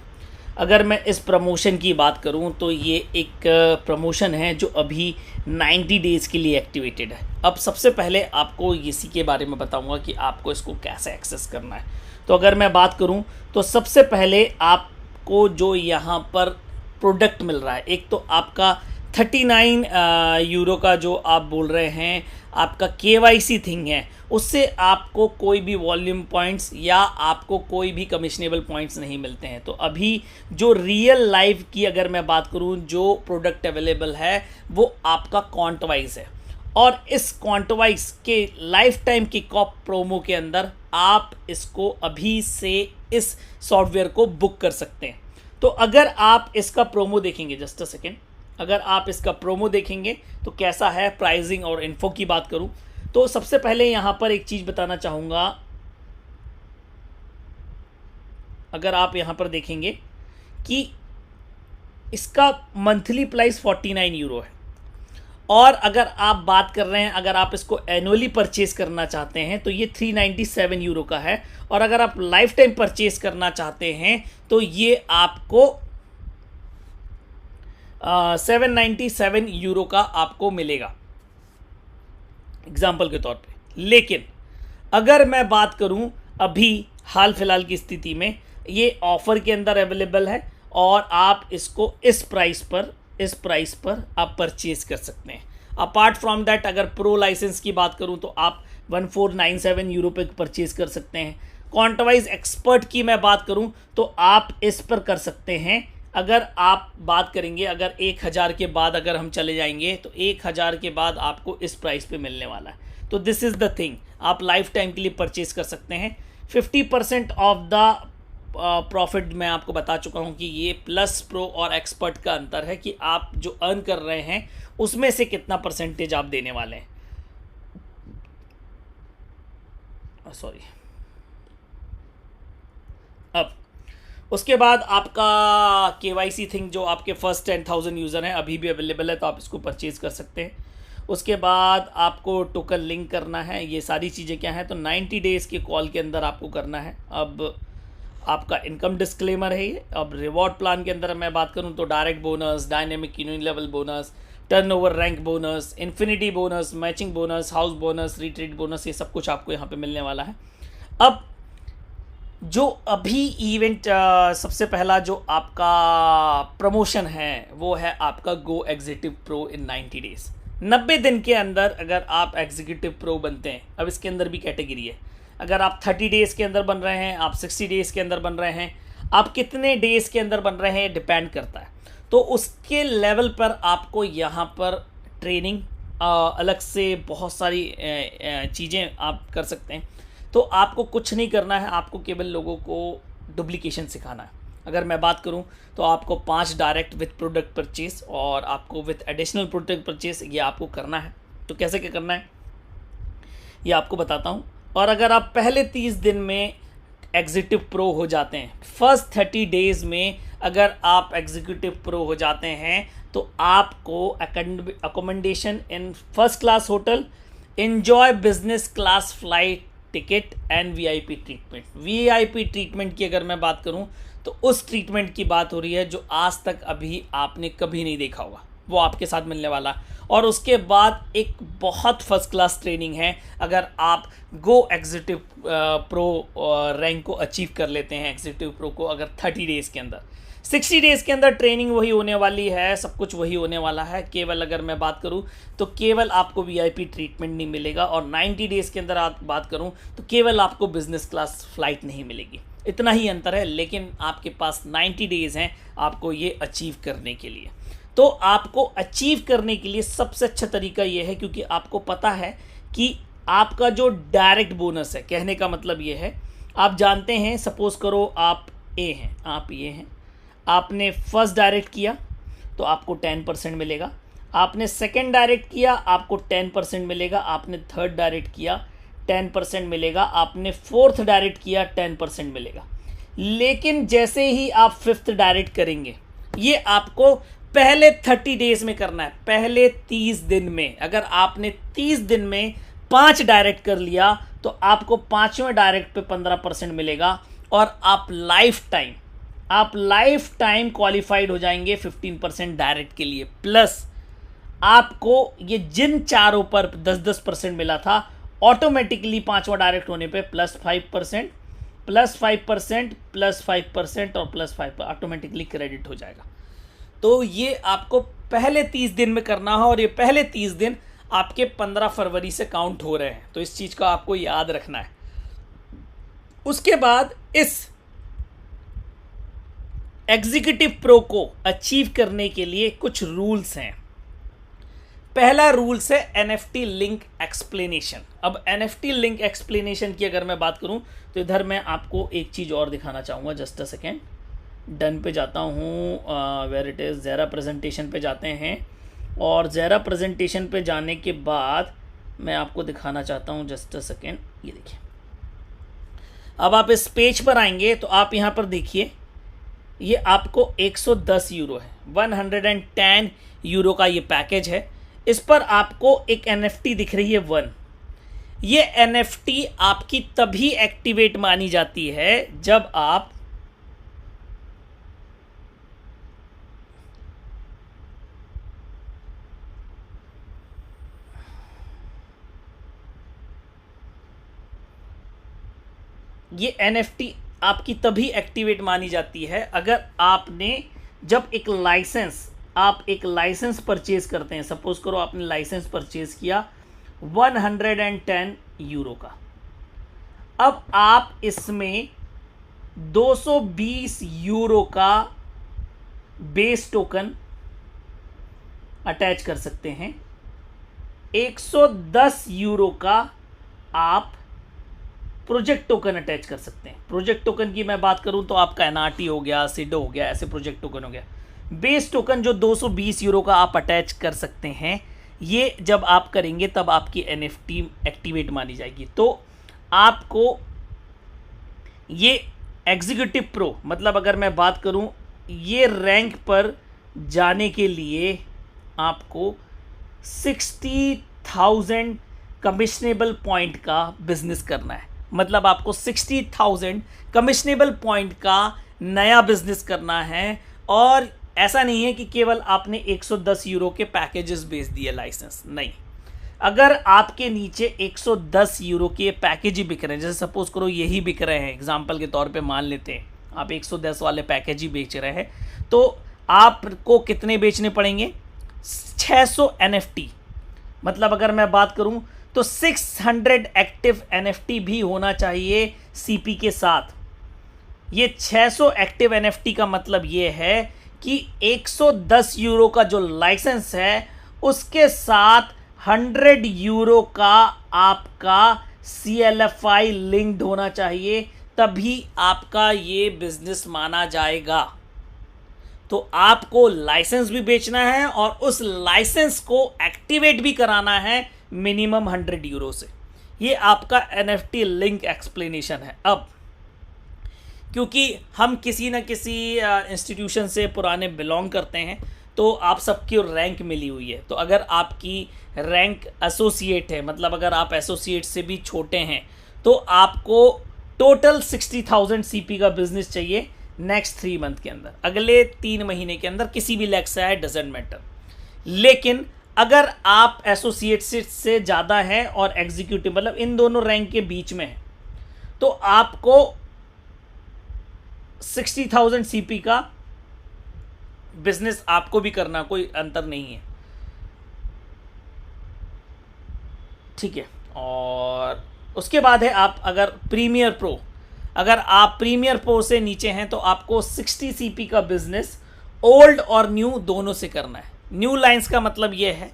अगर मैं इस प्रमोशन की बात करूँ तो ये एक प्रमोशन है जो अभी 90 डेज़ के लिए एक्टिवेटेड है। अब सबसे पहले आपको इसी के बारे में बताऊँगा कि आपको इसको कैसे एक्सेस करना है। तो अगर मैं बात करूँ तो सबसे पहले आपको जो यहाँ पर प्रोडक्ट मिल रहा है, एक तो आपका 39 यूरो का जो आप बोल रहे हैं आपका KYC थिंग है, उससे आपको कोई भी वॉल्यूम पॉइंट्स या आपको कोई भी कमिश्नेबल पॉइंट्स नहीं मिलते हैं। तो अभी जो रियल लाइफ की अगर मैं बात करूं, जो प्रोडक्ट अवेलेबल है वो आपका क्वांटवाइज है, और इस क्वांटवाइज के लाइफ टाइम की कॉप प्रोमो के अंदर आप इसको अभी से इस सॉफ्टवेयर को बुक कर सकते हैं। तो अगर आप इसका प्रोमो देखेंगे, जस्ट अ सेकेंड, अगर आप इसका प्रोमो देखेंगे तो कैसा है, प्राइसिंग और इन्फो की बात करूं तो सबसे पहले यहां पर एक चीज़ बताना चाहूँगा। अगर आप यहां पर देखेंगे कि इसका मंथली प्राइस 49 यूरो है, और अगर आप बात कर रहे हैं, अगर आप इसको एनुअली परचेज करना चाहते हैं तो ये 397 यूरो का है, और अगर आप लाइफ टाइम परचेज करना चाहते हैं तो ये आपको 797 यूरो का आपको मिलेगा एग्जाम्पल के तौर पे। लेकिन अगर मैं बात करूं अभी हाल फिलहाल की स्थिति में, ये ऑफर के अंदर अवेलेबल है और आप इसको इस प्राइस पर आप परचेज कर सकते हैं। अपार्ट फ्रॉम दैट अगर प्रो लाइसेंस की बात करूं तो आप 1497 यूरो पे परचेज कर सकते हैं। क्वांटवाइज एक्सपर्ट की मैं बात करूं तो आप इस पर कर सकते हैं। अगर आप बात करेंगे, अगर 1000 के बाद अगर हम चले जाएंगे तो 1000 के बाद आपको इस प्राइस पे मिलने वाला है। तो दिस इज़ द थिंग, आप लाइफ टाइम के लिए परचेज कर सकते हैं। 50% ऑफ द प्रॉफिट मैं आपको बता चुका हूं कि ये प्लस, प्रो और एक्सपर्ट का अंतर है कि आप जो अर्न कर रहे हैं उसमें से कितना परसेंटेज आप देने वाले हैं। सॉरी। अब उसके बाद आपका KYC थिंग जो आपके फर्स्ट 10,000 यूज़र हैं अभी भी अवेलेबल है, तो आप इसको परचेज़ कर सकते हैं। उसके बाद आपको टोकन लिंक करना है। ये सारी चीज़ें क्या हैं, तो 90 डेज़ के कॉल के अंदर आपको करना है। अब आपका इनकम डिस्क्लेमर है ये। अब रिवॉर्ड प्लान के अंदर मैं बात करूं तो direct bonus, dynamic union level bonus, turnover rank bonus, infinity bonus, matching bonus, house bonus, retreat bonus, ये सब कुछ आपको यहाँ पे मिलने वाला है। अब जो अभी इवेंट सबसे पहला जो आपका प्रमोशन है वो है आपका गो एग्जीक्यूटिव प्रो इन 90 डेज। 90 दिन के अंदर अगर आप एग्जीक्यूटिव प्रो बनते हैं, अब इसके अंदर भी कैटेगरी है। अगर आप 30 डेज़ के अंदर बन रहे हैं, आप 60 डेज़ के अंदर बन रहे हैं, आप कितने डेज़ के अंदर बन रहे हैं डिपेंड करता है। तो उसके लेवल पर आपको यहाँ पर ट्रेनिंग अलग से बहुत सारी चीज़ें आप कर सकते हैं। तो आपको कुछ नहीं करना है, आपको केवल लोगों को डुप्लीकेशन सिखाना है। अगर मैं बात करूं तो आपको 5 डायरेक्ट विथ प्रोडक्ट परचेज और आपको विथ एडिशनल प्रोडक्ट परचेज ये आपको करना है। तो कैसे क्या करना है ये आपको बताता हूं। और अगर आप पहले 30 दिन में एग्जीक्यूटिव प्रो हो जाते हैं, फर्स्ट 30 डेज़ में अगर आप एग्जीक्यूटिव प्रो हो जाते हैं तो आपको accommodation in first class hotel, enjoy business class flight ticket and VIP treatment. VIP treatment की अगर मैं बात करूं तो उस ट्रीटमेंट की बात हो रही है जो आज तक अभी आपने कभी नहीं देखा होगा, वो आपके साथ मिलने वाला। और उसके बाद एक बहुत फर्स्ट क्लास ट्रेनिंग है। अगर आप गो एग्जीक्यूटिव प्रो रैंक को अचीव कर लेते हैं, एग्जीक्यूटिव प्रो को अगर 30 डेज़ के अंदर, 60 डेज़ के अंदर ट्रेनिंग वही होने वाली है, सब कुछ वही होने वाला है। केवल अगर मैं बात करूं तो केवल आपको वीआईपी ट्रीटमेंट नहीं मिलेगा, और 90 डेज़ के अंदर आप बात करूं तो केवल आपको बिजनेस क्लास फ्लाइट नहीं मिलेगी। इतना ही अंतर है, लेकिन आपके पास 90 डेज़ हैं आपको ये अचीव करने के लिए। तो आपको अचीव करने के लिए सबसे अच्छा तरीका ये है, क्योंकि आपको पता है कि आपका जो डायरेक्ट बोनस है, कहने का मतलब ये है, आप जानते हैं, सपोज करो आप ए हैं, आप ये हैं, आपने फर्स्ट डायरेक्ट किया तो आपको 10% मिलेगा, आपने सेकंड डायरेक्ट किया आपको 10% मिलेगा, आपने थर्ड डायरेक्ट किया 10% मिलेगा, आपने फोर्थ डायरेक्ट किया 10% मिलेगा। लेकिन जैसे ही आप फिफ्थ डायरेक्ट करेंगे, ये आपको पहले 30 डेज़ में करना है, पहले 30 दिन में। अगर आपने 30 दिन में 5 डायरेक्ट कर लिया तो आपको 5वें डायरेक्ट पे 15% मिलेगा, और आप लाइफ टाइम क्वालिफाइड हो जाएंगे 15% डायरेक्ट के लिए। प्लस आपको ये जिन चारों पर 10-10% मिला था, ऑटोमेटिकली 5वां डायरेक्ट होने पे +5%, +5%, +5% और +5 ऑटोमेटिकली क्रेडिट हो जाएगा। तो ये आपको पहले 30 दिन में करना है, और ये पहले 30 दिन आपके 15 फरवरी से काउंट हो रहे हैं। तो इस चीज़ का आपको याद रखना है। उसके बाद इस एग्जीक्यूटिव प्रो को अचीव करने के लिए कुछ रूल्स हैं। पहला रूल्स है NFT लिंक एक्सप्लेनेशन। अब NFT लिंक एक्सप्लेनेशन की अगर मैं बात करूं तो इधर मैं आपको एक चीज़ और दिखाना चाहूँगा। जस्ट अ सेकेंड, डन पे जाता हूँ, वेयर इट इज़, ज़ेरा प्रेजेंटेशन पे जाते हैं, और ज़ेरा प्रेजेंटेशन पे जाने के बाद मैं आपको दिखाना चाहता हूँ। जस्ट अ सेकेंड, ये देखिए। अब आप इस पेज पर आएंगे तो आप यहाँ पर देखिए, ये आपको 110 यूरो है, 110 यूरो का ये पैकेज है। इस पर आपको एक NFT दिख रही है 1। ये NFT आपकी तभी एक्टिवेट मानी जाती है जब आप ये NFT आपकी तभी एक्टिवेट मानी जाती है अगर आपने जब आप एक लाइसेंस परचेज करते हैं। सपोज करो आपने लाइसेंस परचेज किया 110 यूरो का। अब आप इसमें 220 यूरो का बेस टोकन अटैच कर सकते हैं। 110 यूरो का आप प्रोजेक्ट टोकन अटैच कर सकते हैं। प्रोजेक्ट टोकन की मैं बात करूं तो आपका एनआरटी हो गया, सिडो हो गया, ऐसे प्रोजेक्ट टोकन हो गया। बेस टोकन जो 220 यूरो का आप अटैच कर सकते हैं, ये जब आप करेंगे तब आपकी एनएफटी एक्टिवेट मानी जाएगी। तो आपको ये एग्जीक्यूटिव प्रो, मतलब अगर मैं बात करूं, ये रैंक पर जाने के लिए आपको 60,000 कमिशनेबल पॉइंट का बिजनेस करना है। मतलब आपको 60,000 कमिशनेबल पॉइंट का नया बिजनेस करना है। और ऐसा नहीं है कि केवल आपने 110 यूरो के पैकेजेस बेच दिए लाइसेंस, नहीं। अगर आपके नीचे 110 यूरो के पैकेज ही बिक रहे हैं, जैसे सपोज करो यही बिक रहे हैं, एग्जांपल के तौर पे मान लेते हैं आप 110 वाले पैकेज ही बेच रहे हैं, तो आपको कितने बेचने पड़ेंगे? 600 एनएफटी। मतलब अगर मैं बात करूं तो 600 एक्टिव एनएफटी भी होना चाहिए सीपी के साथ। ये 600 एक्टिव एनएफटी का मतलब ये है कि 110 यूरो का जो लाइसेंस है उसके साथ 100 यूरो का आपका CLFI लिंक्ड होना चाहिए, तभी आपका ये बिजनेस माना जाएगा। तो आपको लाइसेंस भी बेचना है और उस लाइसेंस को एक्टिवेट भी कराना है मिनिमम 100 यूरो से। ये आपका NFT लिंक एक्सप्लेनेशन है। अब क्योंकि हम किसी न किसी इंस्टीट्यूशन से पुराने बिलोंग करते हैं, तो आप सबकी रैंक मिली हुई है। तो अगर आपकी रैंक एसोसिएट है, मतलब अगर आप एसोसिएट से भी छोटे हैं, तो आपको टोटल 60,000 CP का बिजनेस चाहिए नेक्स्ट 3 मंथ के अंदर, अगले 3 महीने के अंदर, किसी भी लेग से है, डजेंट मैटर। लेकिन अगर आप एसोसिएट से ज़्यादा हैं और एग्जीक्यूटिव, मतलब इन दोनों रैंक के बीच में है, तो आपको 60,000 CP का बिजनेस आपको भी करना, कोई अंतर नहीं है, ठीक है। और उसके बाद है आप अगर प्रीमियर प्रो, अगर आप प्रीमियर प्रो से नीचे हैं तो आपको 60 CP का बिजनेस ओल्ड और न्यू दोनों से करना है। न्यू लाइंस का मतलब ये है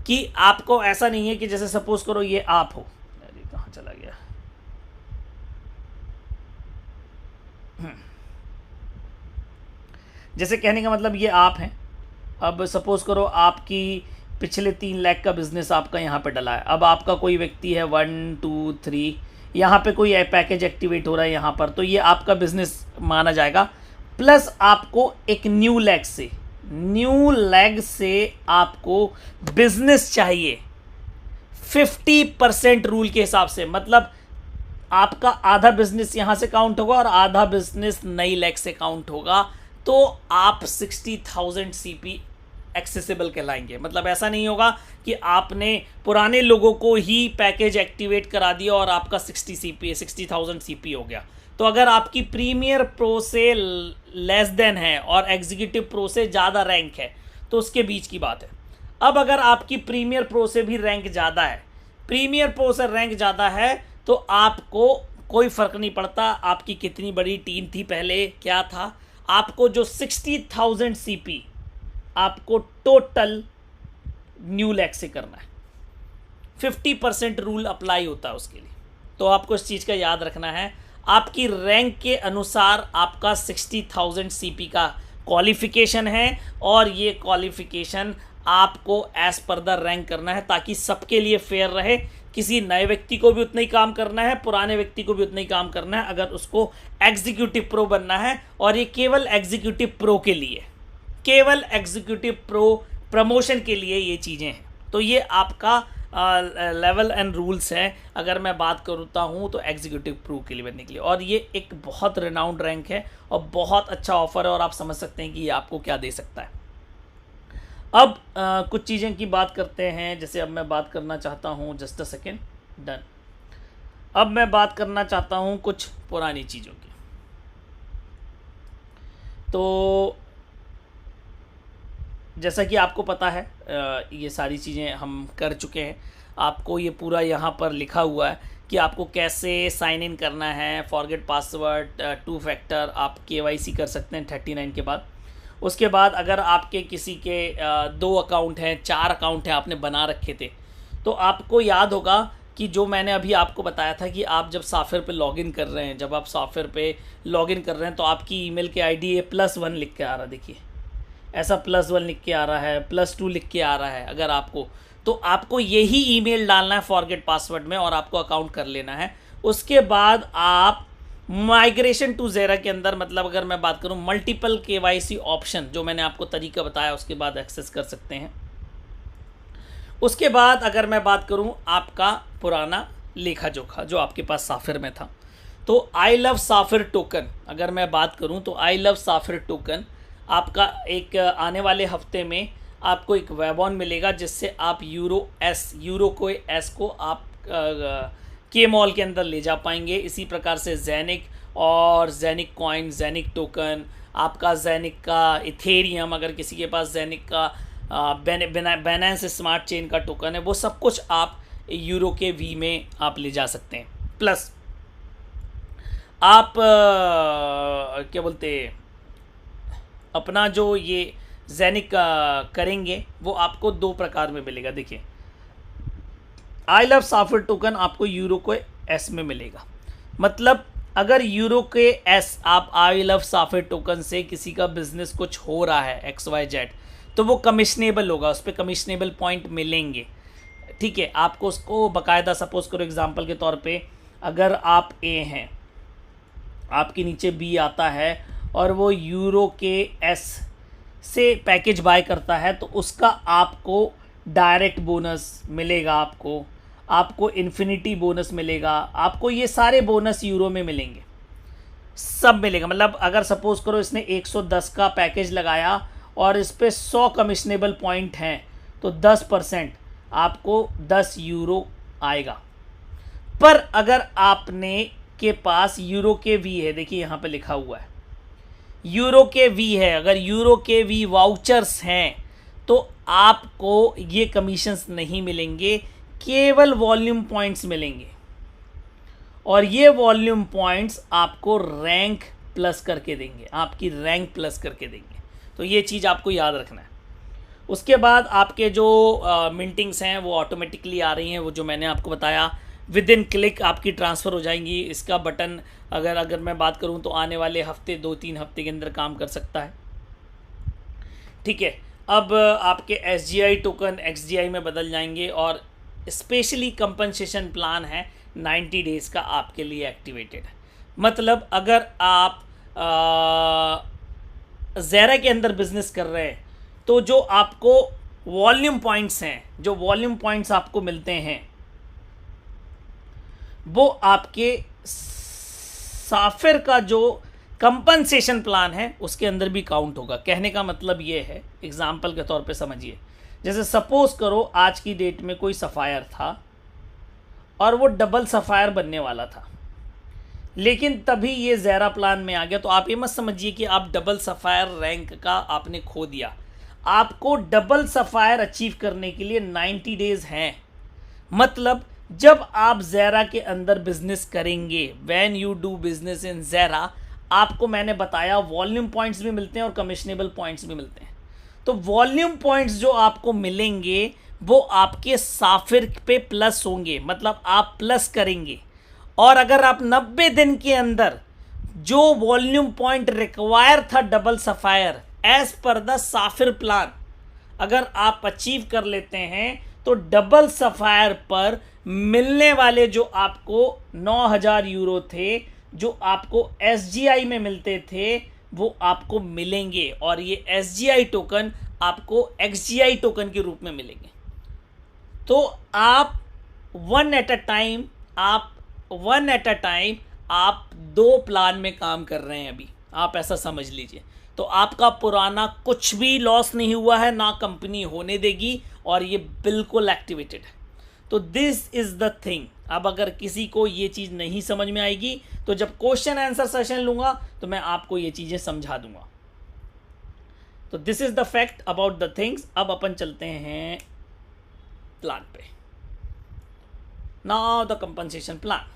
कि आपको ऐसा नहीं है कि जैसे सपोज करो ये आप हो, अरे कहाँ चला गया, जैसे कहने का मतलब ये आप हैं। अब सपोज करो आपकी पिछले 3 लाख का बिजनेस आपका यहाँ पे डला है। अब आपका कोई व्यक्ति है 1 2 3, यहाँ पे कोई पैकेज एक्टिवेट हो रहा है यहाँ पर, तो ये आपका बिजनेस माना जाएगा। प्लस आपको एक न्यू लेग से आपको बिजनेस चाहिए 50% रूल के हिसाब से। मतलब आपका आधा बिजनेस यहाँ से काउंट होगा और आधा बिजनेस नई लेग से काउंट होगा, तो आप 60,000 CP एक्सेसिबल कहलाएंगे। मतलब ऐसा नहीं होगा कि आपने पुराने लोगों को ही पैकेज एक्टिवेट करा दिया और आपका 60,000 CP हो गया। तो अगर आपकी प्रीमियर प्रो से लेस देन है और एग्जीक्यूटिव प्रो से ज़्यादा रैंक है, तो उसके बीच की बात है। अब अगर आपकी प्रीमियर प्रो से भी रैंक ज़्यादा है, प्रीमियर प्रो से रैंक ज़्यादा है, तो आपको कोई फ़र्क नहीं पड़ता आपकी कितनी बड़ी टीम थी पहले, क्या था, आपको जो 60,000 CP आपको टोटल न्यू लेग से करना है। 50% रूल अप्लाई होता है उसके लिए। तो आपको इस चीज़ का याद रखना है, आपकी रैंक के अनुसार आपका 60,000 CP का क्वालिफिकेशन है और ये क्वालिफिकेशन आपको एज पर द रैंक करना है, ताकि सबके लिए फेयर रहे। किसी नए व्यक्ति को भी उतना ही काम करना है, पुराने व्यक्ति को भी उतना ही काम करना है, अगर उसको एग्जीक्यूटिव प्रो बनना है। और ये केवल एग्जीक्यूटिव प्रो के लिए, केवल एग्जीक्यूटिव प्रो प्रमोशन के लिए ये चीज़ें हैं। तो ये आपका लेवल एंड रूल्स है, अगर मैं बात करता हूँ तो एग्जीक्यूटिव प्रो के लिए बनने के लिए। और ये एक बहुत रिनाउंड रैंक है और बहुत अच्छा ऑफर है, और आप समझ सकते हैं कि ये आपको क्या दे सकता है। अब कुछ चीज़ें की बात करते हैं। जैसे अब मैं बात करना चाहता हूँ, जस्ट अ सेकेंड, डन। अब मैं बात करना चाहता हूँ कुछ पुरानी चीज़ों की। तो जैसा कि आपको पता है ये सारी चीज़ें हम कर चुके हैं। आपको ये पूरा यहाँ पर लिखा हुआ है कि आपको कैसे साइन इन करना है, फॉरगेट पासवर्ड, 2 फैक्टर, आप KYC कर सकते हैं 39 के बाद। उसके बाद अगर आपके किसी के 2 अकाउंट हैं, 4 अकाउंट हैं आपने बना रखे थे, तो आपको याद होगा कि जो मैंने अभी आपको बताया था कि आप जब साफिर पे लॉगिन कर रहे हैं, जब आप साफिर पे लॉगिन कर रहे हैं तो आपकी ईमेल के आईडी ये +1 लिख के आ रहा है। देखिए ऐसा +1 लिख के आ रहा है, +2 लिख के आ रहा है। अगर आपको, तो आपको यही ईमेल डालना है फॉरगेट पासवर्ड में और आपको अकाउंट कर लेना है। उसके बाद आप माइग्रेशन टू ज़ेरा के अंदर, मतलब अगर मैं बात करूं मल्टीपल KYC ऑप्शन, जो मैंने आपको तरीका बताया, उसके बाद एक्सेस कर सकते हैं। उसके बाद अगर मैं बात करूं आपका पुराना लेखा जोखा जो आपके पास साफिर में था, तो आई लव साफिर टोकन, अगर मैं बात करूं तो आई लव साफिर टोकन आपका एक आने वाले हफ्ते में आपको एक वेबॉन मिलेगा, जिससे आप यूरो को आप के मॉल के अंदर ले जा पाएंगे। इसी प्रकार से जेनिक और जेनिक कॉइन, जेनिक टोकन, आपका जेनिक का इथेरियम, अगर किसी के पास जेनिक का बैनेंस स्मार्ट चेन का टोकन है, वो सब कुछ आप यूरो के वी में आप ले जा सकते हैं। प्लस आप क्या बोलते हैं, अपना जो ये जेनिक करेंगे वो आपको 2 प्रकार में मिलेगा। देखिए आई लव साफिर टोकन आपको यूरो के एस में मिलेगा। मतलब अगर यूरो के एस आप आई लव साफिर टोकन से किसी का बिजनेस कुछ हो रहा है XYZ, तो वो कमिशनेबल होगा, उस पर कमिशनेबल पॉइंट मिलेंगे। ठीक है, आपको उसको बाकायदा, सपोज करो एग्जांपल के तौर पे अगर आप A हैं, आपके नीचे B आता है और वो यूरो के एस से पैकेज बाय करता है, तो उसका आपको डायरेक्ट बोनस मिलेगा, आपको इन्फिनिटी बोनस मिलेगा, आपको ये सारे बोनस यूरो में मिलेंगे, सब मिलेगा। मतलब अगर सपोज करो इसने 110 का पैकेज लगाया और इस पे 100 कमिशनेबल पॉइंट हैं, तो 10% आपको 10 यूरो आएगा। पर अगर आपने के पास यूरो के वी है, देखिए यहाँ पे लिखा हुआ है यूरो के वी है, अगर यूरो के वी वाउचर्स हैं तो आपको ये कमीशंस नहीं मिलेंगे, केवल वॉल्यूम पॉइंट्स मिलेंगे। और ये वॉल्यूम पॉइंट्स आपको रैंक प्लस करके देंगे, आपकी रैंक प्लस करके देंगे। तो ये चीज़ आपको याद रखना है। उसके बाद आपके जो मिंटिंग्स हैं वो ऑटोमेटिकली आ रही हैं, वो जो मैंने आपको बताया, विद इन क्लिक आपकी ट्रांसफ़र हो जाएंगी। इसका बटन अगर मैं बात करूं तो आने वाले हफ्ते 2-3 हफ्ते के अंदर काम कर सकता है। ठीक है, अब आपके SGI टोकन XGI में बदल जाएंगे और स्पेशली कंपनसेशन प्लान है 90 डेज़ का आपके लिए एक्टिवेटेड है। मतलब अगर आप ज़ेरा के अंदर बिजनेस कर रहे हैं, तो जो आपको वॉल्यूम पॉइंट्स हैं, जो वॉल्यूम पॉइंट्स आपको मिलते हैं, वो आपके साफिर का जो कंपनसेशन प्लान है उसके अंदर भी काउंट होगा। कहने का मतलब ये है, एग्जाम्पल के तौर पे समझिए, जैसे सपोज करो आज की डेट में कोई सफ़ायर था और वो डबल सफ़ायर बनने वाला था, लेकिन तभी ये ज़ेरा प्लान में आ गया, तो आप ये मत समझिए कि आप डबल सफ़ायर रैंक का आपने खो दिया। आपको डबल सफ़ायर अचीव करने के लिए 90 डेज़ हैं। मतलब जब आप ज़ेरा के अंदर बिजनेस करेंगे, when you do business in Zera, आपको मैंने बताया वॉल्यूम पॉइंट्स भी मिलते हैं और कमिशनेबल पॉइंट्स भी मिलते हैं। तो वॉल्यूम पॉइंट्स जो आपको मिलेंगे वो आपके साफिर पे प्लस होंगे, मतलब आप प्लस करेंगे। और अगर आप 90 दिन के अंदर जो वॉल्यूम पॉइंट रिक्वायर था double sapphire as per the Safir plan, अगर आप अचीव कर लेते हैं, तो डबल सफ़ायर पर मिलने वाले जो आपको 9,000 यूरो थे, जो आपको SGI में मिलते थे, वो आपको मिलेंगे। और ये SGI टोकन आपको XGI टोकन के रूप में मिलेंगे। तो आप वन एट अ टाइम आप 2 प्लान में काम कर रहे हैं अभी, आप ऐसा समझ लीजिए। तो आपका पुराना कुछ भी लॉस नहीं हुआ है, ना कंपनी होने देगी, और ये बिल्कुल एक्टिवेटेड है। तो दिस इज़ द थिंग। अब अगर किसी को ये चीज़ नहीं समझ में आएगी, तो जब क्वेश्चन आंसर सेशन लूँगा तो मैं आपको ये चीज़ें समझा दूँगा। तो this is the fact about the things. अब अपन चलते हैं प्लान पे। Now the compensation plan.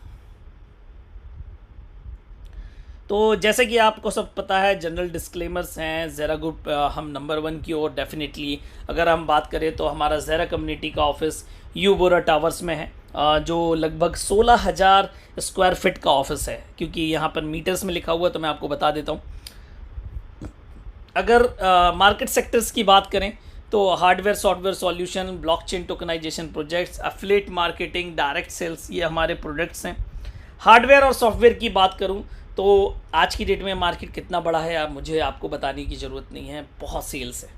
तो जैसे कि आपको सब पता है, जनरल डिस्क्लेमर्स हैं, ज़ेरा ग्रुप हम नंबर 1 की ओर डेफिनेटली अगर हम बात करें तो हमारा ज़ेरा कम्युनिटी का ऑफिस यू बोरा टावर्स में है, जो लगभग 16,000 स्क्वायर फीट का ऑफिस है। क्योंकि यहाँ पर मीटर्स में लिखा हुआ है तो मैं आपको बता देता हूँ। अगर मार्केट सेक्टर्स की बात करें तो hardware software solution, blockchain tokenisation projects, affiliate marketing, direct sales, ये हमारे प्रोडक्ट्स हैं। हार्डवेयर और सॉफ्टवेयर की बात करूं तो आज की डेट में मार्केट कितना बड़ा है अब मुझे आपको बताने की ज़रूरत नहीं है, बहुत सेल्स है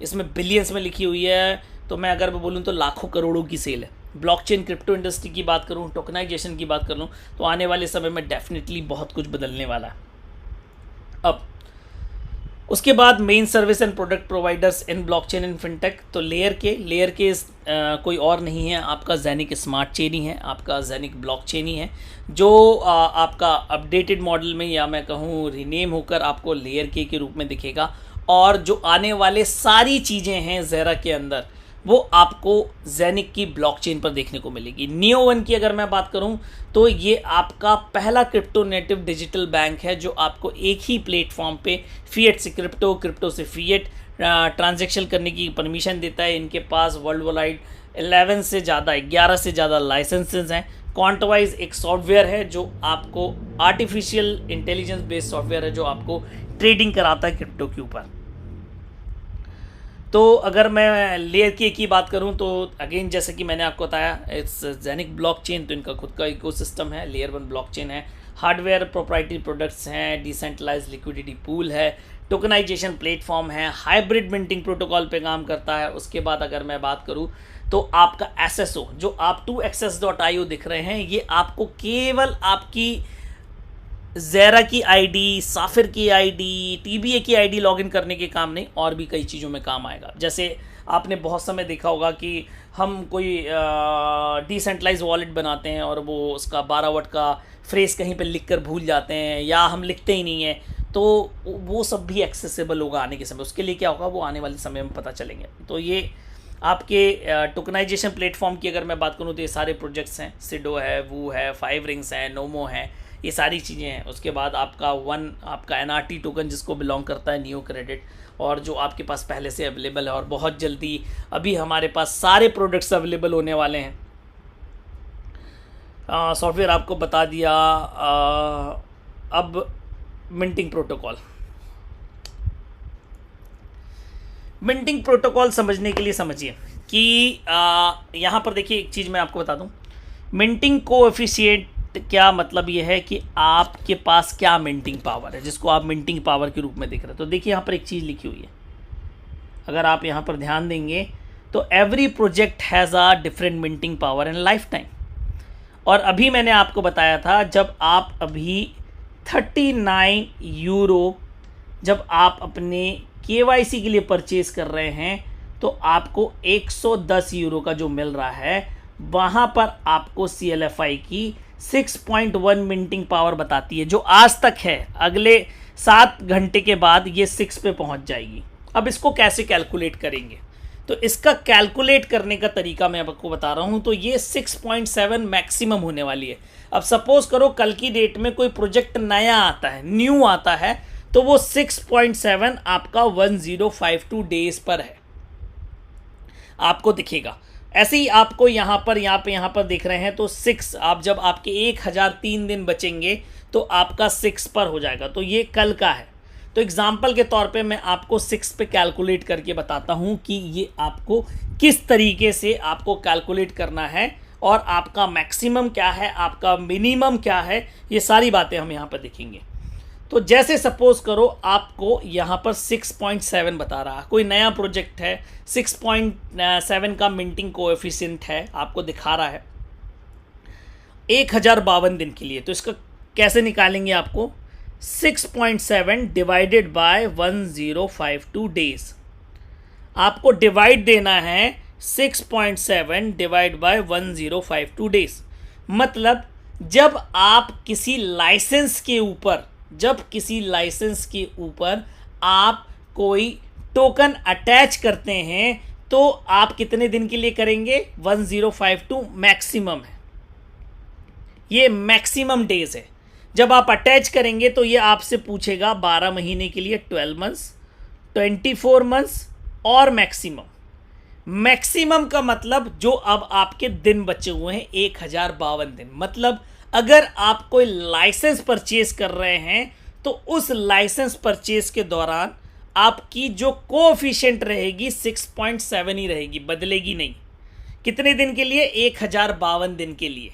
इसमें, बिलियंस में लिखी हुई है। तो मैं अगर बोलूँ तो लाखों करोड़ों की सेल है। ब्लॉकचेन क्रिप्टो इंडस्ट्री की बात करूँ, टोकनाइजेशन की बात करूँ तो आने वाले समय में डेफिनेटली बहुत कुछ बदलने वाला है। अब उसके बाद main service and product providers in blockchain and fintech. तो लेयर के कोई और नहीं है, आपका जेनिक स्मार्ट चेन ही है, आपका जेनिक ब्लॉकचेन ही है, जो आपका अपडेटेड मॉडल में या मैं कहूँ रीनेम होकर आपको लेयर के रूप में दिखेगा। और जो आने वाले सारी चीज़ें हैं ज़ेरा के अंदर वो आपको जेनिक की ब्लॉकचेन पर देखने को मिलेगी। नियो वन की अगर मैं बात करूं तो ये आपका पहला क्रिप्टो नेटिव डिजिटल बैंक है जो आपको एक ही प्लेटफॉर्म पे फिएट से क्रिप्टो, क्रिप्टो से फिएट ट्रांजैक्शन करने की परमिशन देता है। इनके पास वर्ल्ड वाइड 11 से ज़्यादा लाइसेंसेज हैं। क्वांटवाइज एक सॉफ्टवेयर है जो आपको आर्टिफिशियल इंटेलिजेंस बेस्ड सॉफ्टवेयर है जो आपको ट्रेडिंग कराता है क्रिप्टो के ऊपर। तो अगर मैं लेयर के की बात करूं तो अगेन जैसे कि मैंने आपको बताया इट्स जेनिक ब्लॉकचेन, तो इनका खुद का इकोसिस्टम है, लेयर 1 ब्लॉकचेन है, हार्डवेयर प्रोप्राइटरी प्रोडक्ट्स हैं, डिसेंट्रलाइज्ड लिक्विडिटी पूल है, टोकनाइजेशन प्लेटफॉर्म है, हाइब्रिड मिंटिंग प्रोटोकॉल पे काम करता है। उसके बाद अगर मैं बात करूं तो आपका SSO जो आप 2xs.io दिख रहे हैं ये आपको केवल आपकी ज़ेरा की आईडी, साफिर की आईडी, TBA की आईडी लॉगिन करने के काम नहीं, और भी कई चीज़ों में काम आएगा। जैसे आपने बहुत समय देखा होगा कि हम कोई डिसेंट्रलाइज वॉलेट बनाते हैं और वो उसका 12 वट का फ्रेज कहीं पे लिख कर भूल जाते हैं या हम लिखते ही नहीं हैं, तो वो सब भी एक्सेसिबल होगा आने के समय। उसके लिए क्या होगा वो आने वाले समय में पता चलेंगे। तो ये आपके टोकनाइजेशन प्लेटफॉर्म की अगर मैं बात करूँ तो ये सारे प्रोजेक्ट्स हैं, सिडो है, वू है, 5 रिंग्स है, नोमो है, ये सारी चीज़ें हैं। उसके बाद आपका आपका NRT टोकन जिसको बिलोंग करता है नियो क्रेडिट, और जो आपके पास पहले से अवेलेबल है, और बहुत जल्दी अभी हमारे पास सारे प्रोडक्ट्स अवेलेबल होने वाले हैं। सॉफ्टवेयर आपको बता दिया। अब मिंटिंग प्रोटोकॉल समझने के लिए समझिए कि यहाँ पर देखिए एक चीज़ मैं आपको बता दूँ। मिंटिंग कोएफिशिएंट क्या मतलब ये है कि आपके पास क्या मिंटिंग पावर है, जिसको आप मिंटिंग पावर के रूप में देख रहे हैं। तो देखिए यहाँ पर एक चीज़ लिखी हुई है, अगर आप यहाँ पर ध्यान देंगे तो every project has a different minting power in life time. और अभी मैंने आपको बताया था जब आप अभी 39 यूरो जब आप अपने KYC के लिए परचेज़ कर रहे हैं तो आपको 110 यूरो का जो मिल रहा है वहाँ पर आपको CLFI की 6.1 मिंटिंग पावर बताती है, जो आज तक है। अगले 7 घंटे के बाद ये 6 पे पहुँच जाएगी। अब इसको कैसे कैलकुलेट करेंगे, तो इसका कैलकुलेट करने का तरीका मैं आपको बता रहा हूँ। तो ये 6.7 मैक्सिमम होने वाली है। अब सपोज करो कल की डेट में कोई प्रोजेक्ट नया आता है, न्यू आता है, तो वो 6.7 आपका 1052 डेज पर है, आपको दिखेगा। ऐसे ही आपको यहाँ पर देख रहे हैं तो 6, आप जब आपके 1003 दिन बचेंगे तो आपका 6 पर हो जाएगा। तो ये कल का है। तो एग्जाम्पल के तौर पे मैं आपको 6 पे कैलकुलेट करके बताता हूँ कि ये आपको किस तरीके से आपको कैलकुलेट करना है और आपका मैक्सिमम क्या है, आपका मिनिमम क्या है, ये सारी बातें हम यहाँ पर देखेंगे। तो जैसे सपोज करो आपको यहाँ पर 6.7 बता रहा, कोई नया प्रोजेक्ट है, 6.7 का मिंटिंग कोएफिशिएंट है, आपको दिखा रहा है 1052 दिन के लिए। तो इसका कैसे निकालेंगे, आपको 6.7 डिवाइडेड बाय 1052 डेज, आपको डिवाइड देना है 6.7 डिवाइड बाय 1052 डेज। मतलब जब आप किसी लाइसेंस के ऊपर आप कोई टोकन अटैच करते हैं तो आप कितने दिन के लिए करेंगे? 1052 मैक्सिमम है, ये मैक्सिमम डेज है। जब आप अटैच करेंगे तो ये आपसे पूछेगा 12 महीने के लिए, 12 मंथ्स, 24 मंथ्स और मैक्सिमम का मतलब जो अब आपके दिन बचे हुए हैं 1052 दिन। मतलब अगर आप कोई लाइसेंस परचेज कर रहे हैं तो उस लाइसेंस परचेज के दौरान आपकी जो कोएफिशिएंट रहेगी 6.7 ही रहेगी, बदलेगी नहीं। कितने दिन के लिए? 1052 दिन के लिए।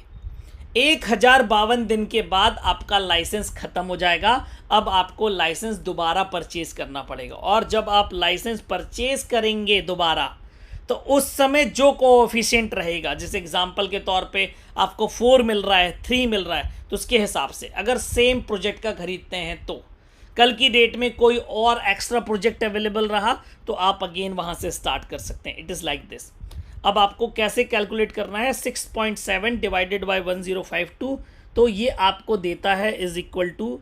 1052 दिन के बाद आपका लाइसेंस खत्म हो जाएगा। अब आपको लाइसेंस दोबारा परचेज करना पड़ेगा, और जब आप लाइसेंस परचेज करेंगे दोबारा तो उस समय जो कोएफिशिएंट रहेगा, जैसे एग्जांपल के तौर पे आपको 4 मिल रहा है, 3 मिल रहा है, तो उसके हिसाब से अगर सेम प्रोजेक्ट का खरीदते हैं तो कल की डेट में कोई और एक्स्ट्रा प्रोजेक्ट अवेलेबल रहा तो आप अगेन वहां से स्टार्ट कर सकते हैं। It is like this. अब आपको कैसे कैलकुलेट करना है? 6.7 डिवाइडेड बाय 1052, तो ये आपको देता है इज इक्वल टू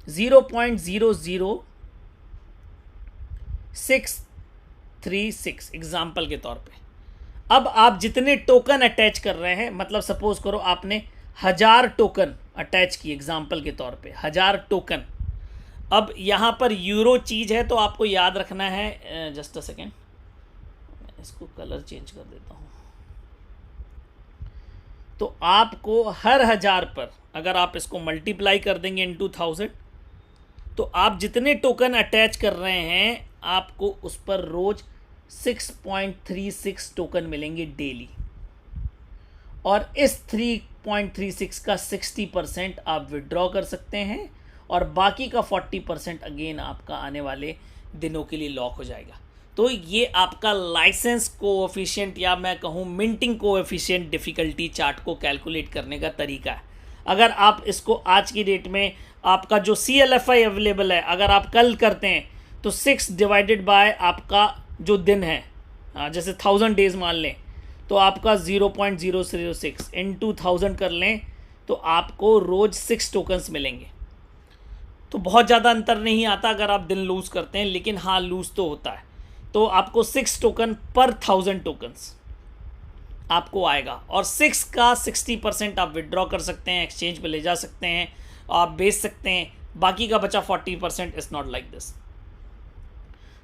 0.00636 एग्जाम्पल के तौर पे। अब आप जितने टोकन अटैच कर रहे हैं, मतलब सपोज करो आपने 1000 टोकन अटैच किए एग्जाम्पल के तौर पे, 1000 टोकन। अब यहाँ पर यूरो चीज़ है तो आपको याद रखना है, जस्ट अ सेकेंड, इसको कलर चेंज कर देता हूँ। तो आपको हर 1000 पर अगर आप इसको मल्टीप्लाई कर देंगे इन 2000, तो आप जितने टोकन अटैच कर रहे हैं आपको उस पर रोज 6.36 टोकन मिलेंगे डेली, और इस 3.36 का 60% आप विड्रॉ कर सकते हैं और बाकी का 40% अगेन आपका आने वाले दिनों के लिए लॉक हो जाएगा। तो ये आपका लाइसेंस कोएफिशिएंट, या मैं कहूँ मिंटिंग कोएफिशिएंट डिफ़िकल्टी चार्ट को कैलकुलेट करने का तरीका है। अगर आप इसको आज की डेट में आपका जो CLFI अवेलेबल है, अगर आप कल करते हैं तो 6 डिवाइडेड बाय आपका जो दिन है, जैसे 1000 डेज मान लें, तो आपका 0.006 इंटू 1000 कर लें तो आपको रोज़ 6 टोकन्स मिलेंगे। तो बहुत ज़्यादा अंतर नहीं आता अगर आप दिन लूज़ करते हैं, लेकिन हाँ लूज़ तो होता है। तो आपको 6 टोकन पर 1000 टोकन्स आपको आएगा, और 6 का 60% आप विड्रॉ कर सकते हैं, एक्सचेंज पे ले जा सकते हैं, आप बेच सकते हैं, बाकी का बचा 40% is not like this.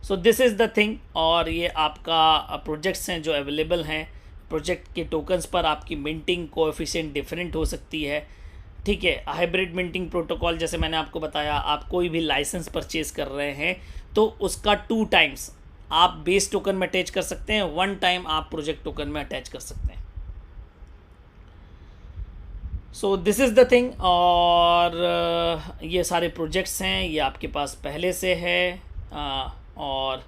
So this is the thing. और ये आपका प्रोजेक्ट्स हैं जो अवेलेबल हैं। प्रोजेक्ट के टोकन्स पर आपकी मिंटिंग कोएफिशिएंट डिफरेंट हो सकती है, ठीक है। हाइब्रिड मिंटिंग प्रोटोकॉल, जैसे मैंने आपको बताया, आप कोई भी लाइसेंस परचेज कर रहे हैं तो उसका 2 टाइम्स आप बेस टोकन में अटैच कर सकते हैं, 1 टाइम आप प्रोजेक्ट टोकन में अटैच कर सकते हैं। So this is the thing. और ये सारे प्रोजेक्ट्स हैं, ये आपके पास पहले से है। और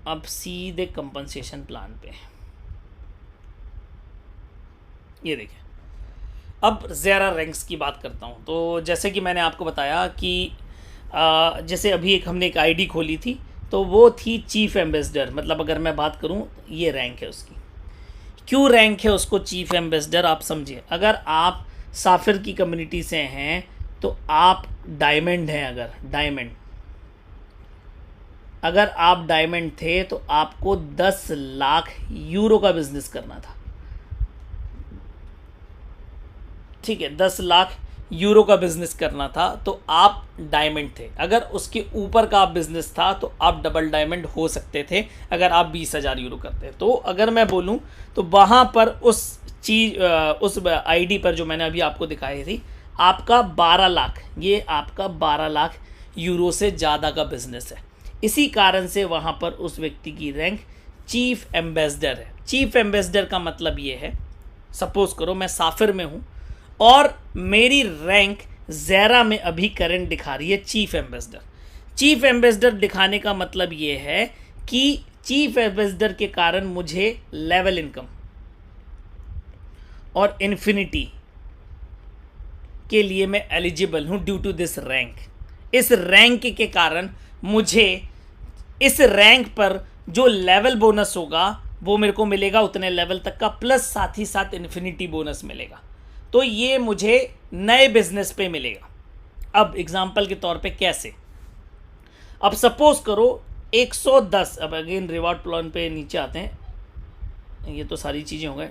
अब सीधे कंपनसेशन प्लान पे ये देखिए। अब ज़ेरा रैंक्स की बात करता हूँ। तो जैसे कि मैंने आपको बताया कि जैसे अभी हमने एक आईडी खोली थी, तो वो थी चीफ एम्बेसडर। मतलब अगर मैं बात करूँ, ये रैंक है उसकी। क्यों रैंक है उसको चीफ एम्बेसडर, आप समझिए। अगर आप साफिर की कम्युनिटी से हैं तो आप डायमंड हैं। अगर आप डायमंड थे तो आपको 10 लाख यूरो का बिजनेस करना था, ठीक है। 10 लाख यूरो का बिजनेस करना था तो आप डायमंड थे। अगर उसके ऊपर का आप बिजनेस था तो आप डबल डायमंड हो सकते थे, अगर आप 20,000 यूरो करते। तो अगर मैं बोलूं तो वहाँ पर उस आईडी पर जो मैंने अभी आपको दिखाई थी, आपका 12 लाख, ये आपका 12 लाख यूरो से ज़्यादा का बिजनेस है। इसी कारण से वहाँ पर उस व्यक्ति की रैंक चीफ एम्बेसडर है। चीफ एम्बेसडर का मतलब ये है, सपोज करो मैं साफिर में हूँ और मेरी रैंक ज़ेरा में अभी करंट दिखा रही है चीफ एम्बेसडर। चीफ एम्बेसडर दिखाने का मतलब ये है कि चीफ एम्बेसडर के कारण मुझे लेवल इनकम और इन्फिनिटी के लिए मैं एलिजिबल हूँ ड्यू टू दिस रैंक। इस रैंक के कारण मुझे इस रैंक पर जो लेवल बोनस होगा वो मेरे को मिलेगा उतने लेवल तक का, प्लस साथ ही साथ इन्फिनिटी बोनस मिलेगा। तो ये मुझे नए बिजनेस पे मिलेगा। अब एग्जांपल के तौर पे कैसे, अब सपोज करो 110, अब अगेन रिवॉर्ड प्लान पे नीचे आते हैं, ये तो सारी चीज़ें हो गए।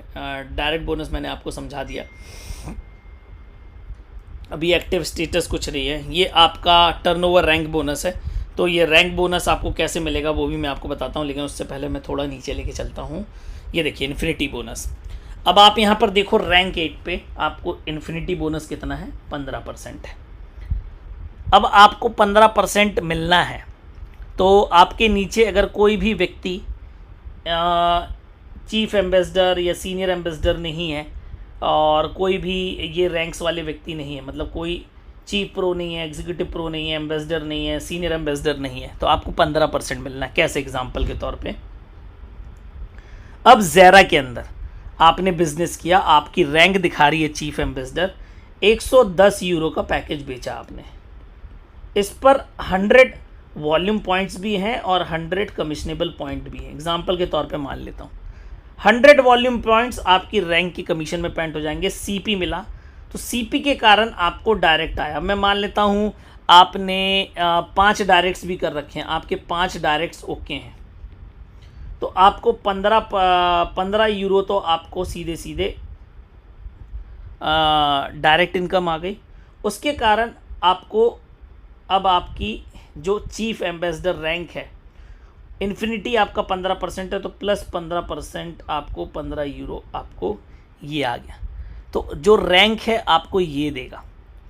डायरेक्ट बोनस मैंने आपको समझा दिया। अभी एक्टिव स्टेटस कुछ नहीं है, ये आपका टर्नओवर रैंक बोनस है। तो ये रैंक बोनस आपको कैसे मिलेगा वो भी मैं आपको बताता हूँ, लेकिन उससे पहले मैं थोड़ा नीचे लेके चलता हूँ। ये देखिए इन्फिनिटी बोनस। अब आप यहाँ पर देखो रैंक 8 पे आपको इन्फिनिटी बोनस कितना है, 15% है। अब आपको 15% मिलना है, तो आपके नीचे अगर कोई भी व्यक्ति चीफ एम्बेसडर या सीनियर एम्बेसडर नहीं है और कोई भी ये रैंक्स वाले व्यक्ति नहीं है, मतलब कोई चीफ प्रो नहीं है, एग्जीक्यूटिव प्रो नहीं है, एम्बेसडर नहीं है, सीनियर एम्बेसडर नहीं है, तो आपको 15% मिलना है। कैसे? एग्जाम्पल के तौर पे अब ज़ेरा के अंदर आपने बिजनेस किया, आपकी रैंक दिखा रही है चीफ एम्बेसडर, 110 यूरो का पैकेज बेचा आपने, इस पर 100 वॉल्यूम पॉइंट्स भी हैं और 100 कमिशनेबल पॉइंट भी हैं। एग्जाम्पल के तौर पे मान लेता हूँ 100 वॉल्यूम पॉइंट्स आपकी रैंक की कमीशन में पेंट हो जाएंगे। सीपी मिला, तो सीपी के कारण आपको डायरेक्ट आया। मैं मान लेता हूँ आपने 5 डायरेक्ट्स भी कर रखे हैं, आपके 5 डायरेक्ट्स ओके हैं, तो आपको 15 यूरो तो आपको सीधे सीधे डायरेक्ट इनकम आ गई। उसके कारण आपको अब आपकी जो चीफ एम्बेसडर रैंक है, इन्फिनिटी आपका 15% है, तो प्लस 15% आपको 15 यूरो आपको ये आ गया। तो जो रैंक है आपको ये देगा।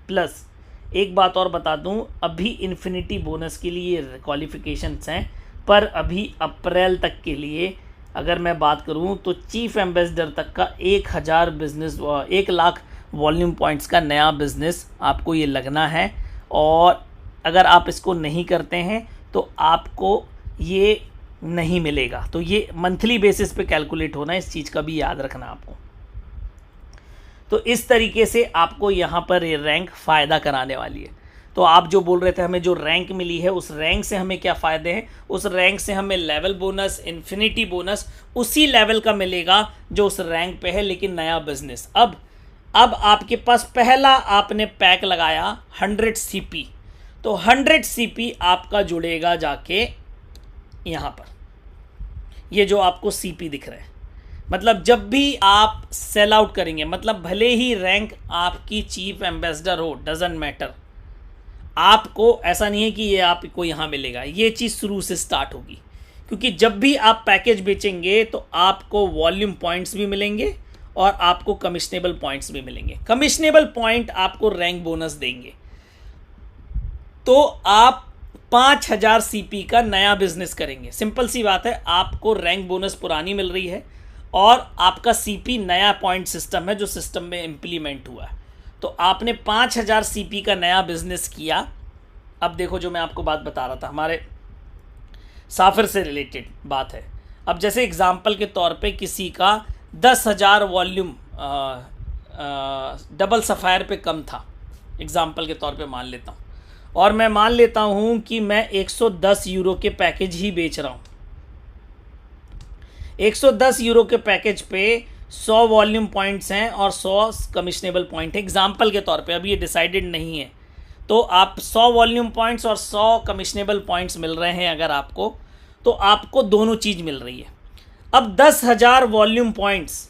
प्लस एक बात और बता दूं, अभी इन्फिनिटी बोनस के लिए क्वालिफिकेशंस हैं, पर अभी अप्रैल तक के लिए अगर मैं बात करूं तो चीफ एम्बेसडर तक का 1000 बिजनेस 1 लाख वॉल्यूम पॉइंट्स का नया बिजनेस आपको ये लगना है। और अगर आप इसको नहीं करते हैं तो आपको ये नहीं मिलेगा। तो ये मंथली बेसिस पे कैलकुलेट होना है, इस चीज़ का भी याद रखना आपको। तो इस तरीके से आपको यहाँ पर ये रैंक फ़ायदा कराने वाली है। तो आप जो बोल रहे थे हमें जो रैंक मिली है, उस रैंक से हमें क्या फ़ायदे हैं? उस रैंक से हमें लेवल बोनस, इन्फिनिटी बोनस उसी लेवल का मिलेगा जो उस रैंक पे है, लेकिन नया बिजनेस। अब आपके पास पहला आपने पैक लगाया 100 सीपी, तो 100 सीपी आपका जुड़ेगा जाके यहाँ पर, ये जो आपको सीपी दिख रहा है। मतलब जब भी आप सेल आउट करेंगे, मतलब भले ही रैंक आपकी चीफ एम्बेसडर हो, डजंट मैटर, आपको ऐसा नहीं है कि ये आपको यहाँ मिलेगा, ये चीज़ शुरू से स्टार्ट होगी। क्योंकि जब भी आप पैकेज बेचेंगे तो आपको वॉल्यूम पॉइंट्स भी मिलेंगे और आपको कमिशनेबल पॉइंट्स भी मिलेंगे। कमिशनेबल पॉइंट आपको रैंक बोनस देंगे। तो आप 5000 सीपी का नया बिजनेस करेंगे। सिंपल सी बात है, आपको रैंक बोनस पुरानी मिल रही है और आपका सीपी नया पॉइंट सिस्टम है जो सिस्टम में इम्प्लीमेंट हुआ है। तो आपने 5000 सीपी का नया बिजनेस किया। अब देखो जो मैं आपको बात बता रहा था, हमारे साफिर से रिलेटेड बात है। अब जैसे एग्जाम्पल के तौर पे किसी का 10,000 वॉल्यूम डबल सफ़ायर पे कम था, एग्जाम्पल के तौर पे मान लेता हूँ, और मैं मान लेता हूँ कि मैं 110 यूरो के पैकेज ही बेच रहा हूँ। 110 यूरो के पैकेज पे 100 वॉल्यूम पॉइंट्स हैं और 100 कमिशनेबल पॉइंट है, एग्जाम्पल के तौर पे, अभी ये डिसाइडेड नहीं है। तो आप 100 वॉल्यूम पॉइंट्स और 100 कमिशनेबल पॉइंट्स मिल रहे हैं अगर आपको, तो आपको दोनों चीज़ मिल रही है। अब 10,000 वॉल्यूम पॉइंट्स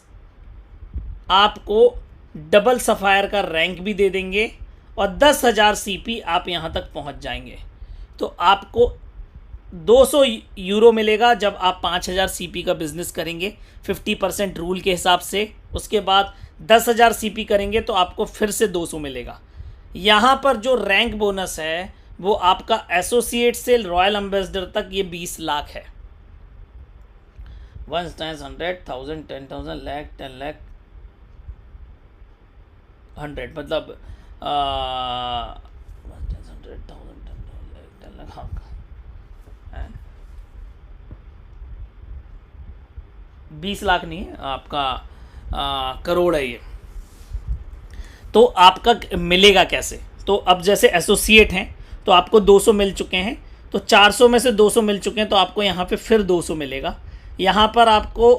आपको डबल सफ़ायर का रैंक भी दे देंगे और 10,000 सीपी आप यहाँ तक पहुँच जाएंगे। तो आपको 200 यूरो मिलेगा जब आप 5,000 सीपी का बिजनेस करेंगे 50% रूल के हिसाब से। उसके बाद 10,000 सीपी करेंगे तो आपको फिर से 200 मिलेगा। यहाँ पर जो रैंक बोनस है वो आपका एसोसिएट से रॉयल एम्बेसडर तक ये 20 लाख है। 1 times 100,000 10,000 लाख 10 लाख 100 मतलब 20 लाख नहीं है आपका, करोड़ है ये। तो आपका मिलेगा कैसे? तो अब जैसे एसोसिएट हैं तो आपको 200 मिल चुके हैं, तो 400 में से 200 मिल चुके हैं, तो आपको यहाँ पे फिर 200 मिलेगा। यहाँ पर आपको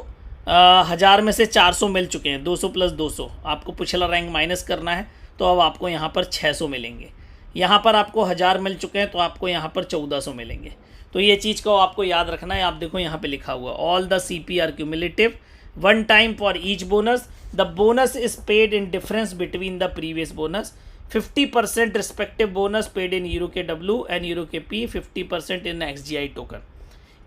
1000 में से 400 मिल चुके हैं, 200 प्लस 200 आपको पिछला रैंक माइनस करना है, तो अब आपको यहाँ पर 600 मिलेंगे। यहाँ पर आपको 1000 मिल चुके हैं तो आपको यहाँ पर 1400 मिलेंगे। तो ये चीज़ को आपको याद रखना है। आप देखो यहाँ पे लिखा हुआ all the CP are cumulative, one time for each bonus, the bonus is paid in difference between the previous bonus, 50% respective bonus paid in euro K W and euro K P, 50% in XGI token.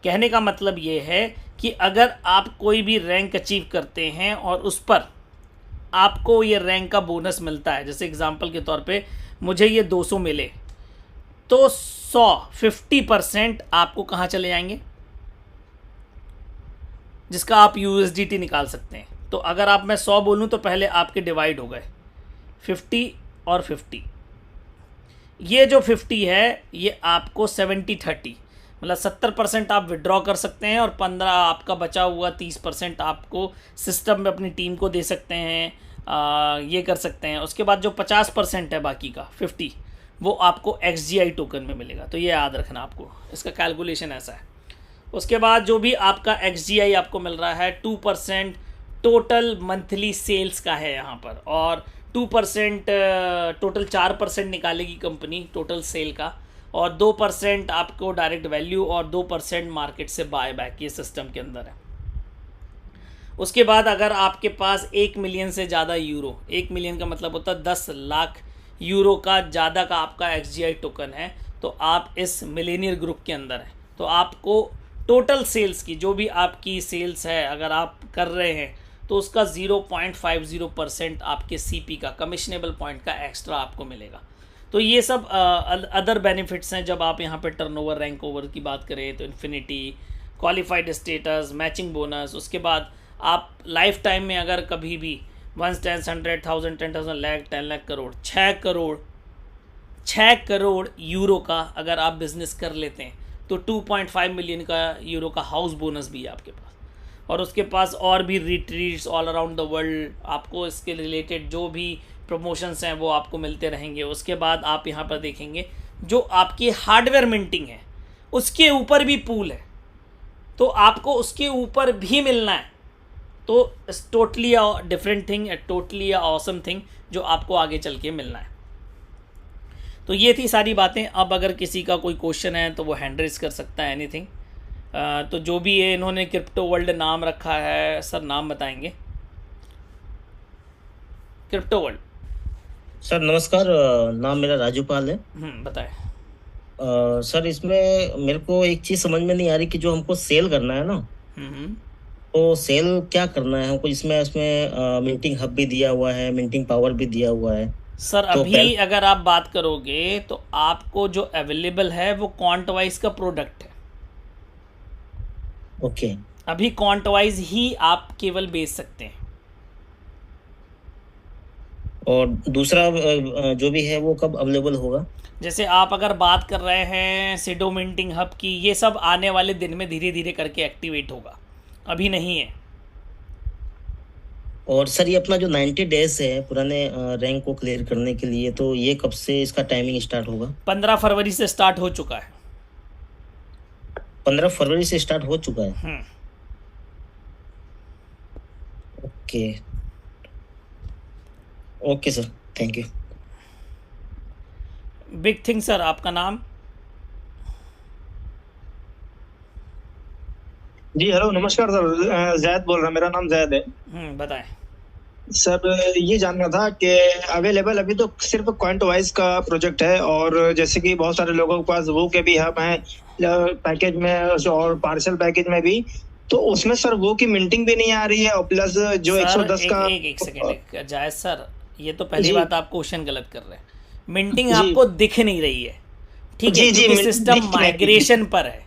कहने का मतलब ये है कि अगर आप कोई भी रैंक अचीव करते हैं और उस पर आपको ये रैंक का बोनस मिलता है, जैसे एग्जांपल के तौर पे मुझे ये 200 मिले, तो 50% आपको कहाँ चले जाएंगे, जिसका आप USDT निकाल सकते हैं। तो अगर आप मैं 100 बोलूँ तो पहले आपके डिवाइड हो गए 50 और 50। ये जो 50 है ये आपको 70-30 मतलब 70% आप विड्रॉ कर सकते हैं और 15 आपका बचा हुआ 30% आपको सिस्टम में अपनी टीम को दे सकते हैं, ये कर सकते हैं। उसके बाद जो 50% है बाकी का 50 वो आपको XGI टोकन में मिलेगा। तो ये याद रखना आपको, इसका कैलकुलेशन ऐसा है। उसके बाद जो भी आपका XGI आपको मिल रहा है 2% टोटल मंथली सेल्स का है यहाँ पर, और 2% टोटल 4% निकालेगी कंपनी टोटल सेल का, और 2% आपको डायरेक्ट वैल्यू और 2% मार्केट से बाय बैक, ये सिस्टम के अंदर है। उसके बाद अगर आपके पास 1 मिलियन से ज़्यादा यूरो, 1 मिलियन का मतलब होता है 10 लाख यूरो का ज़्यादा का आपका XGI टोकन है, तो आप इस मिलेनियर ग्रुप के अंदर है। तो आपको टोटल सेल्स की जो भी आपकी सेल्स है अगर आप कर रहे हैं तो उसका 0.50% आपके CP का कमिशनेबल पॉइंट का एक्स्ट्रा आपको मिलेगा। तो ये सब अदर बेनिफिट्स हैं। जब आप यहाँ पे टर्नओवर, रैंक ओवर की बात करें तो infinity, qualified status, matching bonus, उसके बाद आप लाइफ टाइम में अगर कभी भी 1, 10, 100, 1000, 10,000, लाख, 10 लाख, करोड़, 6 करोड़ यूरो का अगर आप बिज़नेस कर लेते हैं तो 2.5 मिलियन का यूरो का हाउस बोनस भी है आपके पास। और उसके पास और भी retreats all around the world, आपको इसके रिलेटेड जो भी प्रमोशंस हैं वो आपको मिलते रहेंगे। उसके बाद आप यहाँ पर देखेंगे जो आपकी हार्डवेयर मिंटिंग है उसके ऊपर भी पूल है, तो आपको उसके ऊपर भी मिलना है। तो it's totally different thing, totally awesome thing जो आपको आगे चल के मिलना है। तो ये थी सारी बातें। अब अगर किसी का कोई क्वेश्चन है तो वो हैंड रेज कर सकता है, एनीथिंग। तो जो भी है इन्होंने क्रिप्टो वर्ल्ड नाम रखा है, सर नाम बताएंगे? Crypto world. सर नमस्कार, नाम मेरा राजू पाल है। बताएं। सर इसमें मेरे को एक चीज समझ में नहीं आ रही कि जो हमको सेल करना है ना, तो सेल क्या करना है हमको? इसमें मिंटिंग हब भी दिया हुआ है, मिंटिंग पावर भी दिया हुआ है। सर तो अभी अगर आप बात करोगे तो आपको जो अवेलेबल है वो क्वांट वाइज का प्रोडक्ट है। ओके। अभी क्वांट वाइज ही आप केवल बेच सकते हैं। और दूसरा जो भी है वो कब अवेलेबल होगा? जैसे आप अगर बात कर रहे हैं सिडो मिंटिंग हब की, ये सब आने वाले दिन में धीरे धीरे करके एक्टिवेट होगा, अभी नहीं है। और सर ये अपना जो 90 डेज है पुराने रैंक को क्लियर करने के लिए, तो ये कब से इसका टाइमिंग स्टार्ट होगा? 15 फरवरी से स्टार्ट हो चुका है। 15 फरवरी से स्टार्ट हो चुका है। Okay okay sir, thank you. Big thing sir, आपका नाम? जी हेलो, नमस्कार सर, जैद बोल रहा, मेरा नाम जैद है। बताएं सर। ये जानना था कि अवेलेबल अभी तो सिर्फ क्वांट वाइज का प्रोजेक्ट है, और जैसे कि बहुत सारे लोगों के पास वो के भी हम हैं पैकेज में और पार्सल पैकेज में भी, तो उसमें सर वो की मिंटिंग भी नहीं आ रही है, और प्लस जो 110 का एक सेकंड जायद सर, ये तो पहली बात आप क्वेश्चन गलत कर रहे हैं। मिंटिंग आपको दिख नहीं रही है, ठीक है, क्योंकि सिस्टम माइग्रेशन पर है,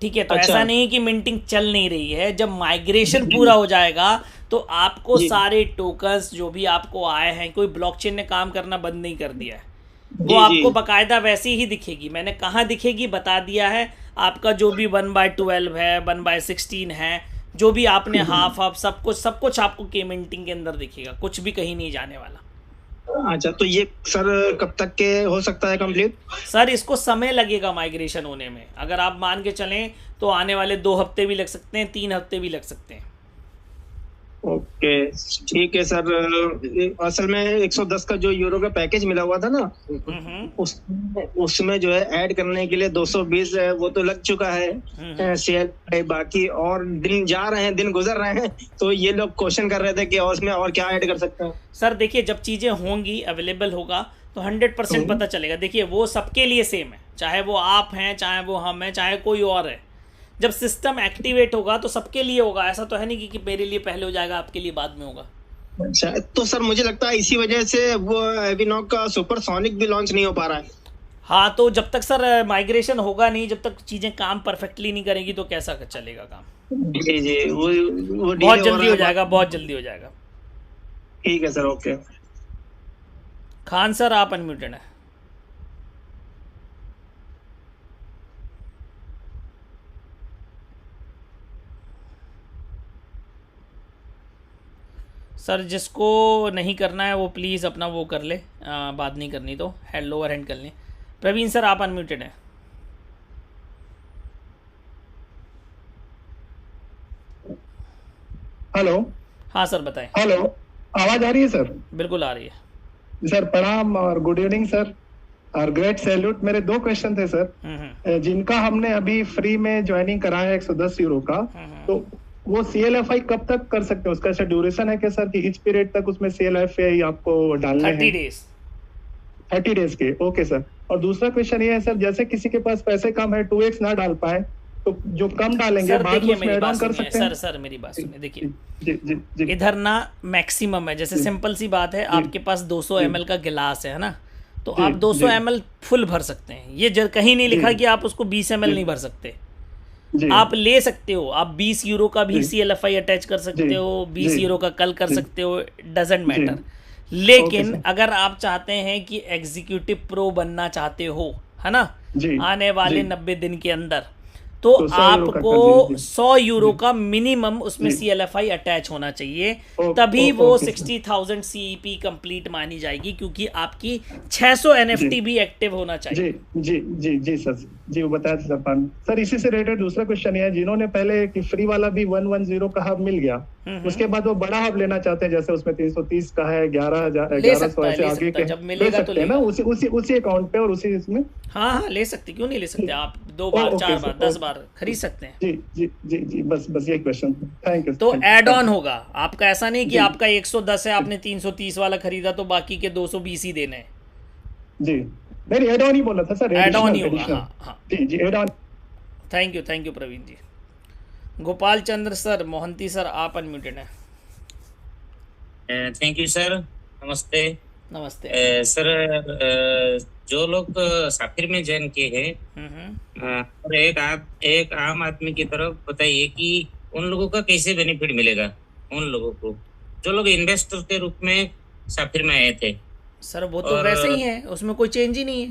ठीक है। तो ऐसा नहीं कि मिंटिंग चल नहीं रही है। जब माइग्रेशन पूरा हो जाएगा तो आपको सारे टोकन्स जो भी आपको आए हैं, कोई ब्लॉकचेन ने काम करना बंद नहीं कर दिया है, वो आपको बकायदा वैसी ही दिखेगी। मैंने कहाँ दिखेगी बता दिया है। आपका जो भी 1/12 है, 1/16 है, जो भी आपने हाफ सब कुछ आपको के मिंटिंग के अंदर दिखेगा, कुछ भी कहीं नहीं जाने वाला। अच्छा, तो ये सर कब तक के हो सकता है कंप्लीट? सर इसको समय लगेगा माइग्रेशन होने में। अगर आप मान के चलें तो आने वाले 2 हफ्ते भी लग सकते हैं, 3 हफ्ते भी लग सकते हैं। ओके, ठीक है सर। असल में 110 का जो यूरो का पैकेज मिला हुआ था ना, उस उसमें जो है ऐड करने के लिए 220 है, वो तो लग चुका है शेयर। बाकी और दिन जा रहे हैं, दिन गुजर रहे हैं, तो ये लोग क्वेश्चन कर रहे थे कि और उसमें और क्या ऐड कर सकते हैं। सर देखिए, जब चीज़ें होंगी, अवेलेबल होगा तो 100% पता चलेगा। देखिए वो सबके लिए सेम है, चाहे वो आप हैं, चाहे वो हम हैं, चाहे कोई और है। जब सिस्टम एक्टिवेट होगा तो सबके लिए होगा, ऐसा तो है नहीं कि मेरे लिए पहले हो जाएगा, आपके लिए बाद में होगा। अच्छा, तो सर मुझे लगता है इसी वजह से वो एविनॉक का सुपरसोनिक भी लॉन्च नहीं हो पा रहा है। हाँ, तो जब तक सर माइग्रेशन होगा नहीं, जब तक चीज़ें काम परफेक्टली नहीं करेंगी तो कैसा चलेगा काम। जी जी, वो बहुत जल्दी हो जाएगा, बहुत जल्दी हो जाएगा। ठीक है सर, ओके। खान सर आप अनम्यूटेड हैं। सर जिसको नहीं करना है वो प्लीज़ अपना वो कर ले, बात नहीं करनी तो हैंड लोअर हैंड कर लें। प्रवीण सर आप अनम्यूटेड हैं। हेलो। हाँ सर बताएं। हेलो, आवाज आ रही है सर? बिल्कुल आ रही है सर। प्रणाम और गुड इवनिंग सर, और ग्रेट सैल्यूट। मेरे 2 क्वेश्चन थे सर। जिनका हमने अभी फ्री में ज्वाइनिंग करा है 110 यूरो का, तो वो CLFI कब तक कर सकते हैं? उसका ऐसा ड्यूरेशन है क्या सर कि इच पीरियड तक उसमें CLFI आपको डालने हैं? 30 डेज। 30 डेज के, ओके सर। और दूसरा क्वेश्चन ये है सर, जैसे किसी के पास पैसे कम है, 2x ना डाल पाए, तो जो कम डालेंगे बाद में उसमें ऐड ऑन कर सकते हैं? सर मेरी बात सुनिए, देखिए जी जी जी। इधर ना मैक्सिमम है, जैसे सिंपल सी बात है, आपके पास 200 ml का गिलास है ना, तो आप 200 ml फुल भर सकते हैं। ये कहीं नहीं लिखा कि आप उसको 20 ml नहीं भर सकते। आप ले सकते हो, आप 20 यूरो का भी CLFI अटैच कर सकते हो, 20 यूरो का कल कर सकते हो, डजेंट मैटर। लेकिन अगर आप चाहते हैं कि एग्जीक्यूटिव प्रो बनना चाहते हो, है ना, आने वाले 90 दिन के अंदर, तो आपको 100 यूरो का मिनिमम उसमें CLFI अटैच होना चाहिए, तभी वो 60,000 CEP कंप्लीट मानी जाएगी, क्योंकि आपकी 600 NFT भी एक्टिव होना चाहिए। जी जी जी जी सर जी, वो बताया था सर। इसी से रिलेटेड दूसरा क्वेश्चन है, जिन्होंने पहले कि फ्री वाला भी 110 का हब मिल गया, उसके बाद वो बड़ा हब लेना चाहते हैं, जैसे उसमें 330 का है, 1100 ऐसे आगे के जब मिलेगा तो लेना उसी अकाउंट पे और उसी इसमें। हाँ ले सकते, क्यों नहीं ले सकते? आप 2 बार 4 बार 10 बार खरीद सकते हैं। जी जी जी जी, बस ये क्वेश्चन। Thank you. तो ऐड ऑन होगा आपका, ऐसा नहीं कि आपका 110 है, आपने 330 वाला खरीदा तो बाकी के 220 ही देने हैं। जी नहीं, ऐड ऑन ही बोला था सर, ऐड ऑन ही होगा। हाँ जी जी, add on. Thank you Praveen ji. Gopal Chandra sir, Mohanty sir आप अनम्यूटेड हैं। थैंक यू सर, नमस्ते। नमस्ते सर। जो लोग साफिर में ज्वाइन किए हैं, और एक आम आदमी की तरफ बताइए कि उन लोगों का कैसे बेनिफिट मिलेगा, उन लोगों को जो लोग इन्वेस्टर के रूप में साफिर में आए थे। सर वो तो वैसे ही है, उसमें कोई चेंज ही नहीं है।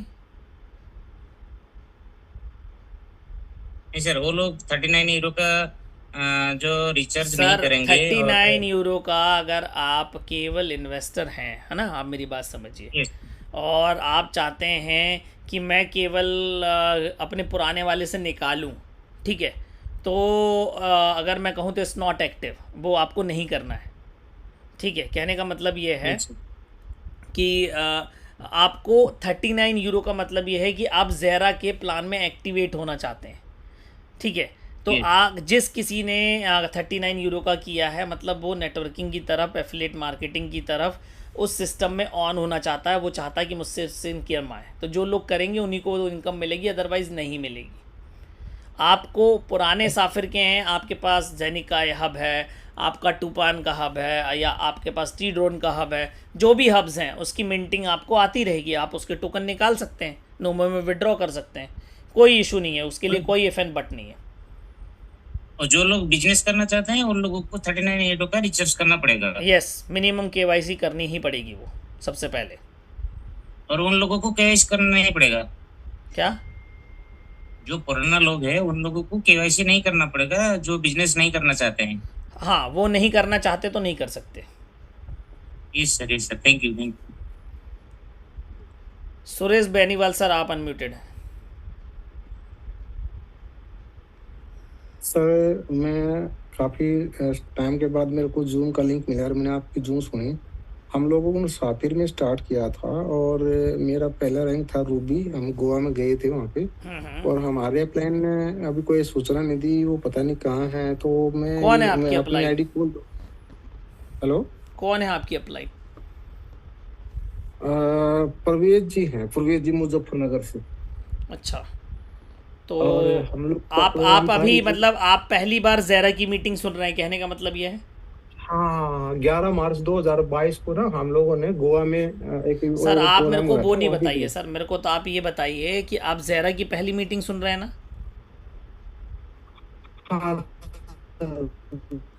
नहीं सर, वो लोग 39 यूरो का जो रिचार्ज नहीं करेंगे। 39 यूरो का अगर आप केवल इन्वेस्टर हैं, है ना, आप मेरी बात समझिए, और आप चाहते हैं कि मैं केवल अपने पुराने वाले से निकालूं, ठीक है, तो अगर मैं कहूँ तो इट्स नॉट एक्टिव, वो आपको नहीं करना है। ठीक है, कहने का मतलब ये है कि आपको 39 यूरो का मतलब ये है कि आप ज़ेरा के प्लान में एक्टिवेट होना चाहते हैं। ठीक है, तो जिस किसी ने 39 यूरो का किया है, मतलब वो नेटवर्किंग की तरफ, एफिलिएट मार्केटिंग की तरफ उस सिस्टम में ऑन होना चाहता है, वो चाहता है कि मुझसे इससे इनकम आए, तो जो लोग करेंगे उन्हीं को इनकम मिलेगी, अदरवाइज़ नहीं मिलेगी। आपको पुराने साफिर के हैं, आपके पास जैनिक का हब है, आपका टूपान का हब है, या आपके पास टी ड्रोन का हब है, जो भी हब्स हैं उसकी मिंटिंग आपको आती रहेगी, आप उसके टोकन निकाल सकते हैं, नोमो में विड्रॉ कर सकते हैं, कोई इशू नहीं है, उसके लिए कोई इफ एंड बट नहीं है। और जो लोग बिजनेस करना चाहते हैं उन लोगों को 39 यूरो का रिचार्ज करना पड़ेगा। यस, मिनिमम KYC करनी ही पड़ेगी वो सबसे पहले। और उन लोगों को KYC करना नहीं पड़ेगा क्या? जो पुराना लोग हैं उन लोगों को KYC नहीं करना पड़ेगा, जो बिजनेस नहीं करना चाहते हैं। हाँ, वो नहीं करना चाहते तो नहीं कर सकते। Yes sir, thank you. Suresh Beniwal sir आप अनम्यूटेड हैं। सर मैं काफ़ी टाइम के बाद मेरे को जूम का लिंक मिला और मैंने आपकी जूम सुनी। हम लोगों ने साफिर में स्टार्ट किया था और मेरा पहला रैंक था रूबी। हम गोवा में गए थे वहाँ पे और हमारे प्लान ने अभी कोई सूचना नहीं दी, वो पता नहीं कहाँ है। तो मैं कौन है आपकी अपनी अपलाइन? आईडी खोल दो। हेलो, कौन है आपकी अपलाइन? परवेज जी हैं, परवेज जी मुजफ्फरनगर से। अच्छा, तो और हम लोग का आप प्रोग्राम था अभी ये, मतलब आप पहली बार ज़ेरा की मीटिंग सुन रहे हैं, कहने का मतलब ये है? हाँ 11 मार्च 2022 को ना हम लोगों ने गोवा में एक सर आप मेरे प्रोग्राम को हुआ वो था नहीं वहाँ पे बताइए गए। सर, मेरे को तो आप ये बताइए कि आप ज़ेरा की पहली मीटिंग सुन रहे हैं ना? हाँ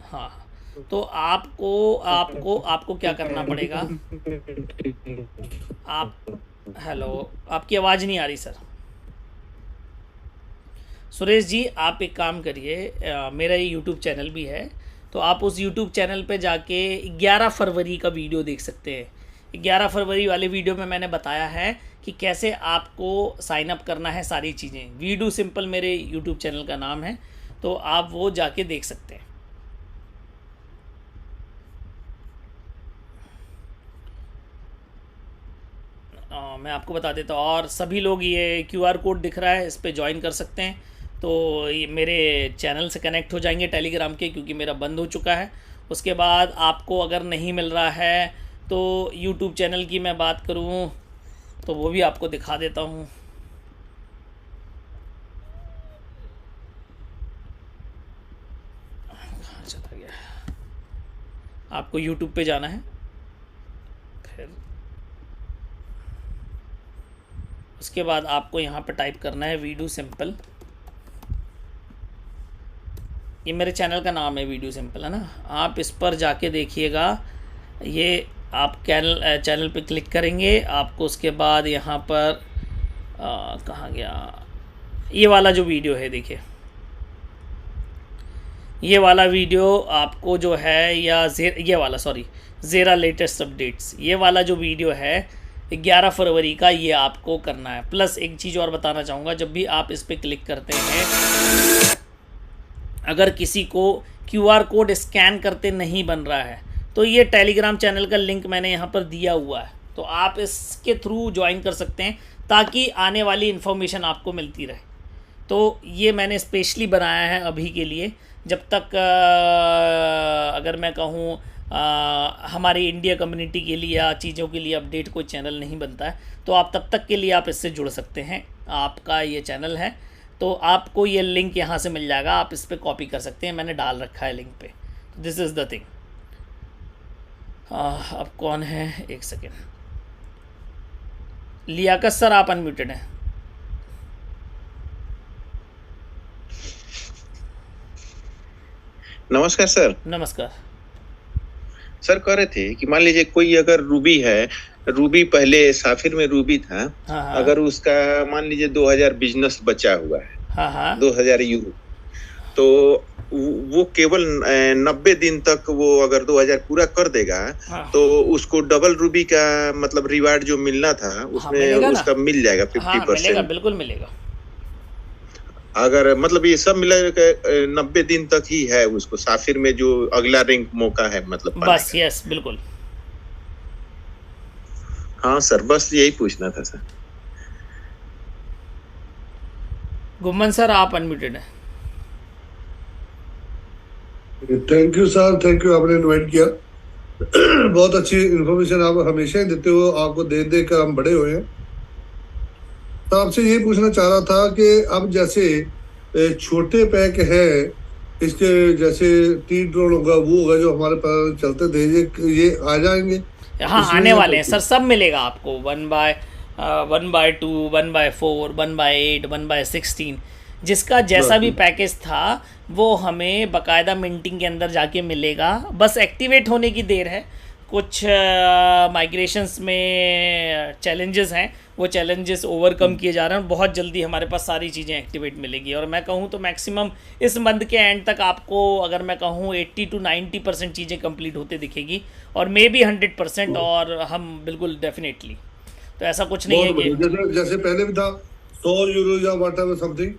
हाँ, तो आपको आपको आपको क्या करना पड़ेगा? आप, हेलो, आपकी आवाज़ नहीं आ रही सर। सुरेश जी, आप एक काम करिए, मेरा ये यूट्यूब चैनल भी है, तो आप उस यूट्यूब चैनल पे जाके 11 फरवरी का वीडियो देख सकते हैं। 11 फरवरी वाले वीडियो में मैंने बताया है कि कैसे आपको साइन अप करना है, सारी चीज़ें। वीडियो सिंपल मेरे यूट्यूब चैनल का नाम है, तो आप वो जाके देख सकते हैं। मैं आपको बता देता हूँ, और सभी लोग ये QR कोड दिख रहा है, इस पर ज्वाइन कर सकते हैं। तो ये मेरे चैनल से कनेक्ट हो जाएंगे टेलीग्राम के, क्योंकि मेरा बंद हो चुका है। उसके बाद आपको अगर नहीं मिल रहा है तो यूट्यूब चैनल की मैं बात करूँ तो वो भी आपको दिखा देता हूँ। कहाँ चला गया? आपको यूट्यूब पे जाना है, फिर उसके बाद आपको यहाँ पे टाइप करना है वीडियो सिंपल। ये मेरे चैनल का नाम है, वीडियो सिंपल, है ना। आप इस पर जाके देखिएगा, ये आप चैनल पे क्लिक करेंगे, आपको उसके बाद यहाँ पर कहाँ गया, ये वाला जो वीडियो है, देखिए ये वाला वीडियो आपको जो है, या ये वाला, सॉरी, ज़ेरा लेटेस्ट अपडेट्स, ये वाला जो वीडियो है 11 फरवरी का, ये आपको करना है। प्लस एक चीज़ और बताना चाहूँगा, जब भी आप इस पर क्लिक करते हैं, अगर किसी को QR कोड स्कैन करते नहीं बन रहा है तो ये टेलीग्राम चैनल का लिंक मैंने यहाँ पर दिया हुआ है, तो आप इसके थ्रू ज्वाइन कर सकते हैं ताकि आने वाली इन्फॉर्मेशन आपको मिलती रहे। तो ये मैंने स्पेशली बनाया है अभी के लिए, जब तक अगर मैं कहूँ हमारी इंडिया कम्युनिटी के लिए या चीज़ों के लिए अपडेट कोई चैनल नहीं बनता है, तो आप तब तक के लिए आप इससे जुड़ सकते हैं। आपका ये चैनल है, तो आपको ये लिंक यहाँ से मिल जाएगा, आप इस पर कॉपी कर सकते हैं, मैंने डाल रखा है लिंक पे। This is the thing. अब कौन है, एक सेकेंड। लियाकत सर, आप अनम्यूटेड हैं। नमस्कार सर। नमस्कार सर, कह रहे थे कि मान लीजिए कोई अगर रूबी है, रूबी पहले साफिर में रूबी था, हाँ। अगर उसका मान लीजिए 2000 बिजनेस बचा हुआ है, हाँ 2000 यूरो, तो वो केवल 90 दिन तक वो अगर 2000 पूरा कर देगा, हाँ। तो उसको डबल रूबी का मतलब रिवार्ड जो मिलना था उसमें उसका मिल जाएगा 50%। मिलेगा, बिल्कुल मिलेगा। अगर मतलब ये सब मिला के 90 दिन तक ही है उसको साफिर में जो अगला रैंक मौका है, मतलब बस, यस, बिल्कुल। हाँ सर, बस यही पूछना था सर। गुम्मन सर, आप अनम्यूटेड हैं। Thank you sir, thank you, आपने इनवाइट किया। बहुत अच्छी इन्फॉर्मेशन आप हमेशा ही देते हो, आपको दे दे कर हम बड़े हुए हैं। तो आपसे ये पूछना चाह रहा था कि अब जैसे छोटे पैक है, इसके जैसे 3 ड्रोन होगा, वो होगा जो हमारे पास चलते थे, ये आ जाएंगे? हाँ, आने वाले हैं सर, सब मिलेगा आपको। 1/2, 1/4, 1/8, 1/16, जिसका जैसा भी पैकेज था वो हमें बाकायदा मिंटिंग के अंदर जाके मिलेगा। बस एक्टिवेट होने की देर है। कुछ माइग्रेशंस में चैलेंजेस हैं, वो चैलेंजेस ओवरकम किए जा रहे हैं। बहुत जल्दी हमारे पास सारी चीज़ें एक्टिवेट मिलेगी, और मैं कहूँ तो मैक्सिमम इस मंथ के एंड तक आपको, अगर मैं कहूँ 80 to 90% चीज़ें कंप्लीट होते दिखेगी, और मे बी 100%, और हम बिल्कुल डेफिनेटली, तो ऐसा कुछ नहीं है कि जैसे पहले भी था 100 यूरो या व्हाटएवर समथिंग,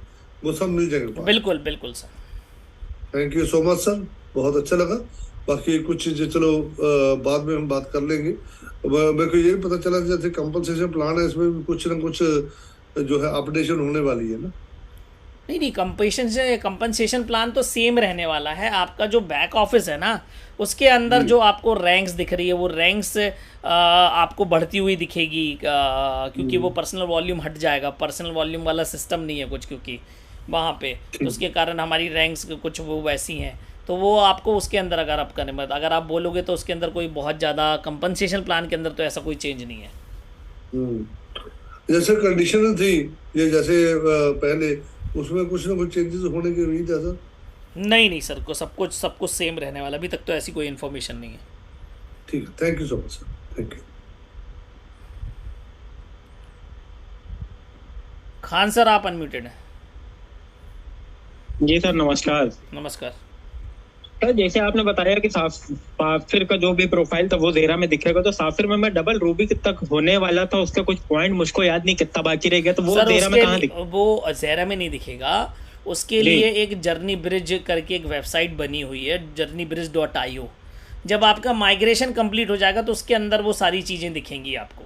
वो सब मिल जाएगा। बिल्कुल बिल्कुल sir. Thank you so much sir, बहुत अच्छा लगा। बाकी कुछ चीजें चलो बाद में हम बात कर लेंगे। मेरे को ये पता चला जैसे कंपनसेशन प्लान है, इसमें भी कुछ ना कुछ जो है अपडेशन होने वाली है ना? नहीं, कंपनसेशन प्लान तो सेम रहने वाला है। आपका जो बैक ऑफिस है ना, उसके अंदर जो आपको रैंक्स दिख रही है, वो रैंक्स आपको बढ़ती हुई दिखेगी, क्योंकि वो पर्सनल वॉल्यूम हट जाएगा। पर्सनल वॉल्यूम वाला सिस्टम नहीं है कुछ, क्योंकि वहाँ पे तो उसके कारण हमारी रैंक्स कुछ वो वैसी हैं। तो वो आपको उसके अंदर अगर आप करने मत, अगर आप बोलोगे तो उसके अंदर कोई बहुत ज़्यादा कंपनसेशन प्लान के अंदर तो ऐसा कोई चेंज नहीं है। जैसे कंडीशन थी ये, जैसे पहले, उसमें कुछ ना कुछ चेंजेस होने की उम्मीद है सर? नहीं सर, को सब कुछ सेम रहने वाला। अभी तक तो ऐसी कोई इन्फॉर्मेशन नहीं है। ठीक है, thank you so much sir, thank you. Khan sir, आप अनम्यूटेड हैं। जी सर, नमस्कार। नमस्कार सर, जैसे आपने बताया कि साफिर का जो भी प्रोफाइल था वो ज़ेरा में दिखेगा, तो साफिर में मैं डबल रूबी तक होने वाला था, उसका कुछ पॉइंट मुझको याद नहीं कितना बाकी रह गया, तो वो ज़ेरा में कहाँ दिखेगा? वो ज़ेरा में नहीं दिखेगा। उसके लिए एक जर्नी ब्रिज करके एक वेबसाइट बनी हुई है, journeyBridge.io। जब आपका माइग्रेशन कंप्लीट हो जाएगा तो उसके अंदर वो सारी चीज़ें दिखेंगी आपको।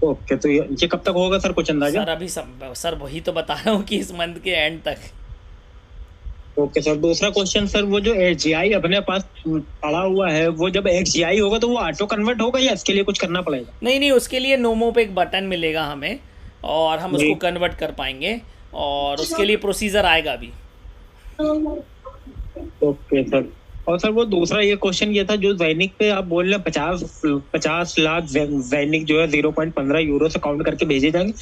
ओके, तो ये कब तक होगा सर, कुछ अंदाजा? सर अभी सर वही तो बता रहा हूँ कि इस मंथ के एंड तक। ओके सर, दूसरा क्वेश्चन सर, वो जो HGI अपने पास पड़ा हुआ है, वो जब HGI होगा तो वो ऑटो कन्वर्ट होगा या इसके लिए कुछ करना पड़ेगा? नहीं, उसके लिए नोमो पे एक बटन मिलेगा हमें, और हम उसको कन्वर्ट कर पाएंगे, और उसके लिए प्रोसीजर आएगा अभी। Okay sir. और सर वो दूसरा ये क्वेश्चन ये था, जो ज़ैनिक पे आप बोल रहे हैं 50 लाख ज़ैनिक जो है 0.15 यूरो से काउंट करके भेजे जाएंगे,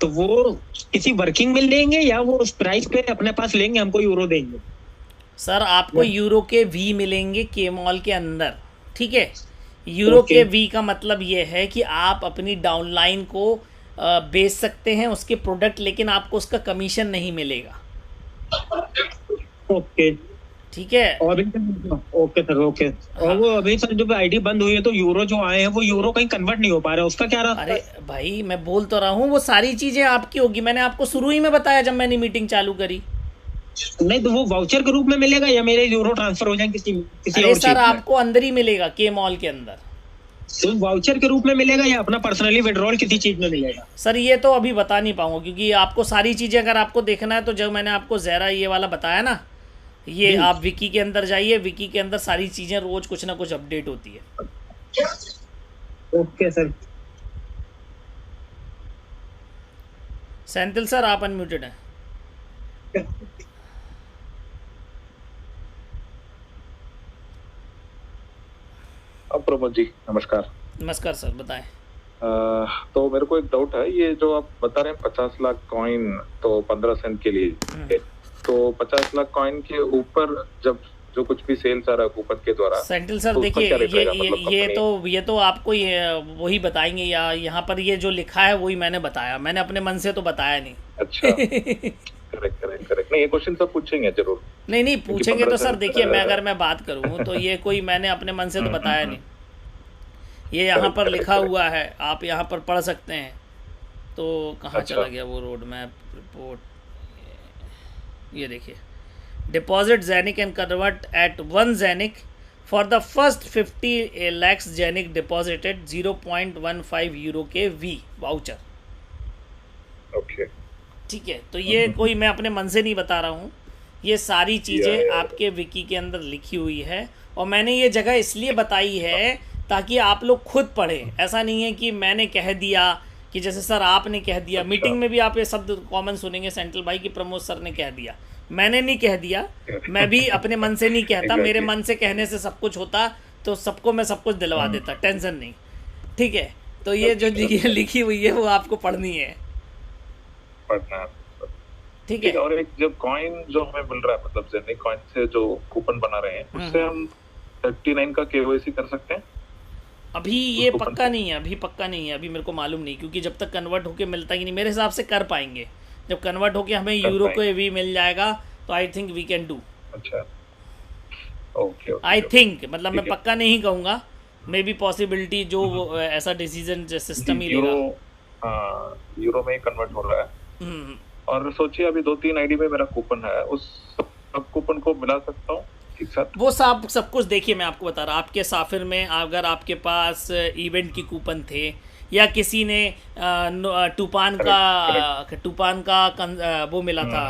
तो वो किसी वर्किंग में लेंगे या वो उस प्राइस पे अपने पास लेंगे, हमको यूरो देंगे? सर आपको यूरो के वी मिलेंगे के मॉल के अंदर, ठीक है। यूरो के वी का मतलब ये है कि आप अपनी डाउनलाइन को बेच सकते हैं उसके प्रोडक्ट, लेकिन आपको उसका कमीशन नहीं मिलेगा। ओके, ठीक है। और ओके सर, ओके। और वो अभी सर जो आईडी बंद हुई है, तो यूरो जो आए हैं वो यूरो कहीं कन्वर्ट नहीं हो पा रहा है, उसका क्या रहा? अरे भाई, मैं बोल तो रहा हूँ वो सारी चीजें आपकी होगी। मैंने आपको शुरू ही में बताया जब मैंने मीटिंग चालू करी। नहीं, तो वो वाउचर के रूप में मिलेगा या मेरे यूरो ट्रांसफर हो जाए किसी और सर आपको अंदर ही मिलेगा, के मॉल के अंदर। तो वाउचर के रूप में मिलेगा या अपना पर्सनली विड्रॉल किसी चीज में मिलेगा? सर ये तो अभी बता नहीं पाऊंगा, क्योंकि आपको सारी चीजें अगर आपको देखना है तो जब मैंने आपको ज़ेरा ये वाला बताया ना, ये आप विकी के अंदर जाइए, विकी के अंदर सारी चीजें रोज कुछ ना कुछ अपडेट होती है। Okay sir. सेंथिल सर, आप अनम्यूटेड हैं। प्रमोद जी नमस्कार। नमस्कार सर, बताएं। तो मेरे को एक डाउट है, ये जो आप बता रहे हैं 50 लाख कॉइन तो 15 सेंट के लिए, तो 50 लाख कॉइन के ऊपर जब जो कुछ भी सेल्स आ रहा है कूपन के द्वारा, सेंट्रल सर देखिए, ये तो आपको वही बताएंगे, या यहाँ पर ये जो लिखा है वही मैंने बताया। मैंने अपने मन से तो बताया नहीं। अच्छा करेक्ट। नहीं, ये क्वेश्चन सब पूछेंगे जरूर। नहीं पूछेंगे तो सर देखिए, अगर मैं बात करूँ तो ये कोई मैंने अपने मन से तो बताया नहीं। ये यहाँ पर लिखा हुआ है, आप यहाँ पर पढ़ सकते हैं। तो कहाँ चला गया वो रोड मैप रिपोर्ट? ये देखिए, deposit Zenik and convert at 1 Zenik for the first 50 lakhs Zenik deposited 0.15 euro के वी वाउचर। ओके, ठीक है। तो ये कोई मैं अपने मन से नहीं बता रहा हूँ, ये सारी चीज़ें आपके विकी के अंदर लिखी हुई है, और मैंने ये जगह इसलिए बताई है ताकि आप लोग खुद पढ़ें। ऐसा नहीं है कि मैंने कह दिया, कि जैसे सर आपने कह दिया। मीटिंग में भी आप ये शब्द कॉमन सुनेंगे सेंट्रल भाई की, प्रमोद सर ने कह दिया। मैंने नहीं कह दिया, मैं भी अपने मन से नहीं कहता। मेरे मन से कहने से सब कुछ होता तो सबको मैं सब कुछ दिलवा देता, टेंशन नहीं, ठीक है। तो ये जो लिखी हुई है वो आपको पढ़नी है, पढ़ना, ठीक है। और एक जब कॉइन जो हमें मिल रहा है, मतलब ज़ेनिक कॉइन से जो कूपन बना रहे हैं, उससे हम 39 का केवाईसी कर सकते हैं? अभी ये पक्का नहीं है, अभी मेरे को मालूम नहीं, क्योंकि जब तक कन्वर्ट होके मिलता ही नहीं। मेरे हिसाब से कर पाएंगे, जब कन्वर्ट होके हमें यूरो को भी मिल जाएगा तो I think we can do. अच्छा, ओके। आई थिंक, मतलब मैं पक्का नहीं कहूँगा, मे बी पॉसिबिलिटी जो ऐसा डिसीजन सिस्टम ही लेगा। यूरो में ही कन्वर्ट हो रहा है। और सोचिए अभी 2-3 आईडी में मेरा कूपन है, उस सब कूपन को मिला सकता हूँ एक साथ? वो सब कुछ देखिए, मैं आपको बता रहा, आपके साफिर में अगर आपके पास इवेंट की कूपन थे या किसी ने टूपान का वो मिला था,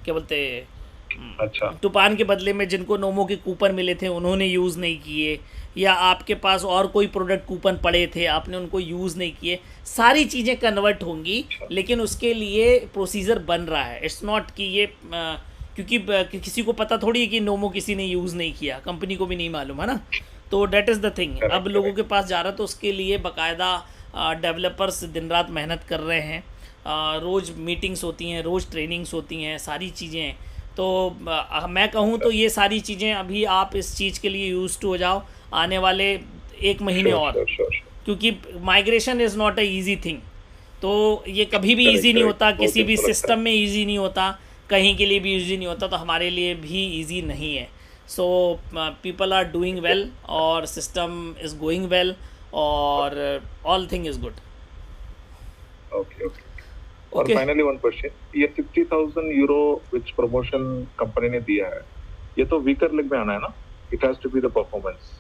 क्या बोलते, अच्छा, टूपान के बदले में जिनको नोमो के कूपन मिले थे उन्होंने यूज़ नहीं किए, या आपके पास और कोई प्रोडक्ट कूपन पड़े थे आपने उनको यूज़ नहीं किए, सारी चीज़ें कन्वर्ट होंगी। लेकिन उसके लिए प्रोसीजर बन रहा है। इट्स नॉट कि ये क्योंकि किसी को पता थोड़ी है कि नोमो किसी ने यूज़ नहीं किया, कंपनी को भी नहीं मालूम है ना। तो डेट इज़ द थिंग। अब लोगों के पास जा रहा, तो उसके लिए बाकायदा डेवलपर्स दिन रात मेहनत कर रहे हैं, रोज़ मीटिंग्स होती हैं, रोज़ ट्रेनिंग्स होती हैं, सारी चीज़ें। तो मैं कहूँ तो ये सारी चीज़ें अभी आप इस चीज़ के लिए यूज़ टू हो जाओ आने वाले 1 महीने और, क्योंकि migration is not a easy thing. तो ये कभी भी ईजी नहीं होता, किसी भी सिस्टम में ईजी नहीं होता, कहीं के लिए भी ईजी नहीं होता, तो हमारे लिए भी ईजी नहीं है। So people are doing well और सिस्टम इज़ गोइंग वेल और all thing is good. Okay. और फाइनली वन क्वेश्चन, ये 60,000 यूरो विच प्रमोशन कंपनी ने दिया है, ये तो वीकर लेग में आना है ना? It has to be the performance.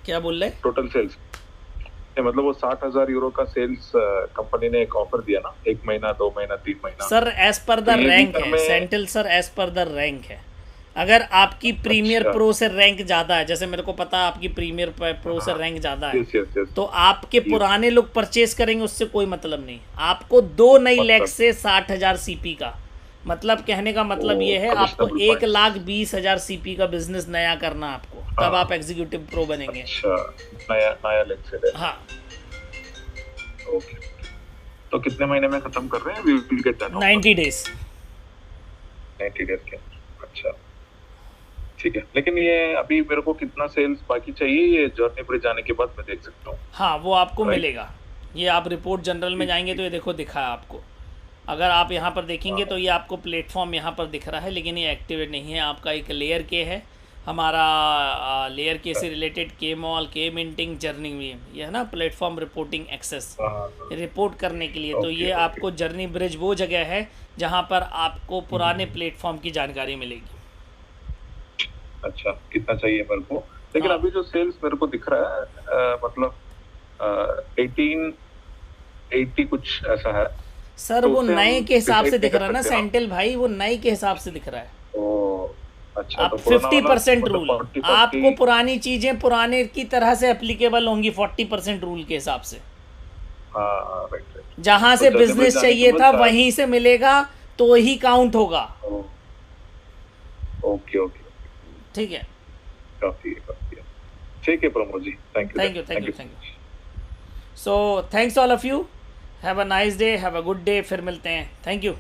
क्या बोल रहे? टोटल सेल्स मतलब वो 60,000 यूरो का सेल्स कंपनी ने एक ऑफर दिया ना, 1 महीना 2 महीना 3 महीना। Sir as per the rank है Senthil sir, as per the rank है। अगर आपकी प्रीमियर प्रो से रैंक ज़्यादा है, जैसे मेरे को पता है आपकी प्रीमियर प्रो से रैंक ज़्यादा है, तो आपके पुराने लोग परचेज करेंगे, उससे कोई मतलब नहीं। आपको 2 नई लेग से 60,000 सीपी का मतलब, कहने का मतलब ये है आपको 1,20,000 सीपी का बिजनेस नया करना आपको, तब आप एग्जीक्यूटिव प्रो बनेंगे। अच्छा, नया लेग से। हाँ। ओके, तो कितने महीने में खत्म कर रहे हैं? We will get that 90 days. 90 days के। अच्छा, ठीक है। लेकिन ये अभी मेरे को कितना सेल्स बाकी चाहिए, ये जर्नी ब्रिज जाने के बाद मैं देख सकता हूँ? हाँ, वो आपको मिलेगा। ये आप रिपोर्ट जनरल में जाएंगे तो ये देखो दिखा है आपको। अगर आप यहाँ पर देखेंगे तो ये आपको प्लेटफॉर्म यहाँ पर दिख रहा है, लेकिन ये एक्टिवेट नहीं है। आपका एक लेयर के है, हमारा लेयर के से रिलेटेड के मॉल, के मिंटिंग, जर्नी में ये है ना प्लेटफॉर्म रिपोर्टिंग एक्सेस, रिपोर्ट करने के लिए। तो ये आपको जर्नी ब्रिज वो जगह है जहाँ पर आपको पुराने प्लेटफॉर्म की जानकारी मिलेगी। अच्छा, कितना चाहिए मेरे को? लेकिन अभी जो सेल्स मेरे को दिख रहा है मतलब 1880 कुछ ऐसा है सर। तो वो नए के हिसाब से दिख रहा है ना सेंटिल भाई, वो नए के हिसाब से दिख रहा है। अच्छा, आप 50% रूल, आपको पुरानी चीजें पुराने की तरह से एप्लीकेबल होंगी 40% रूल के हिसाब से। राइट। जहां से बिजनेस चाहिए था वहीं से मिलेगा तो ही काउंट होगा। ओके, ठीक है। काफी है। ठीक है Pramod ji, thank you. So thanks all of you, have a nice day, have a good day. फिर मिलते हैं। Thank you.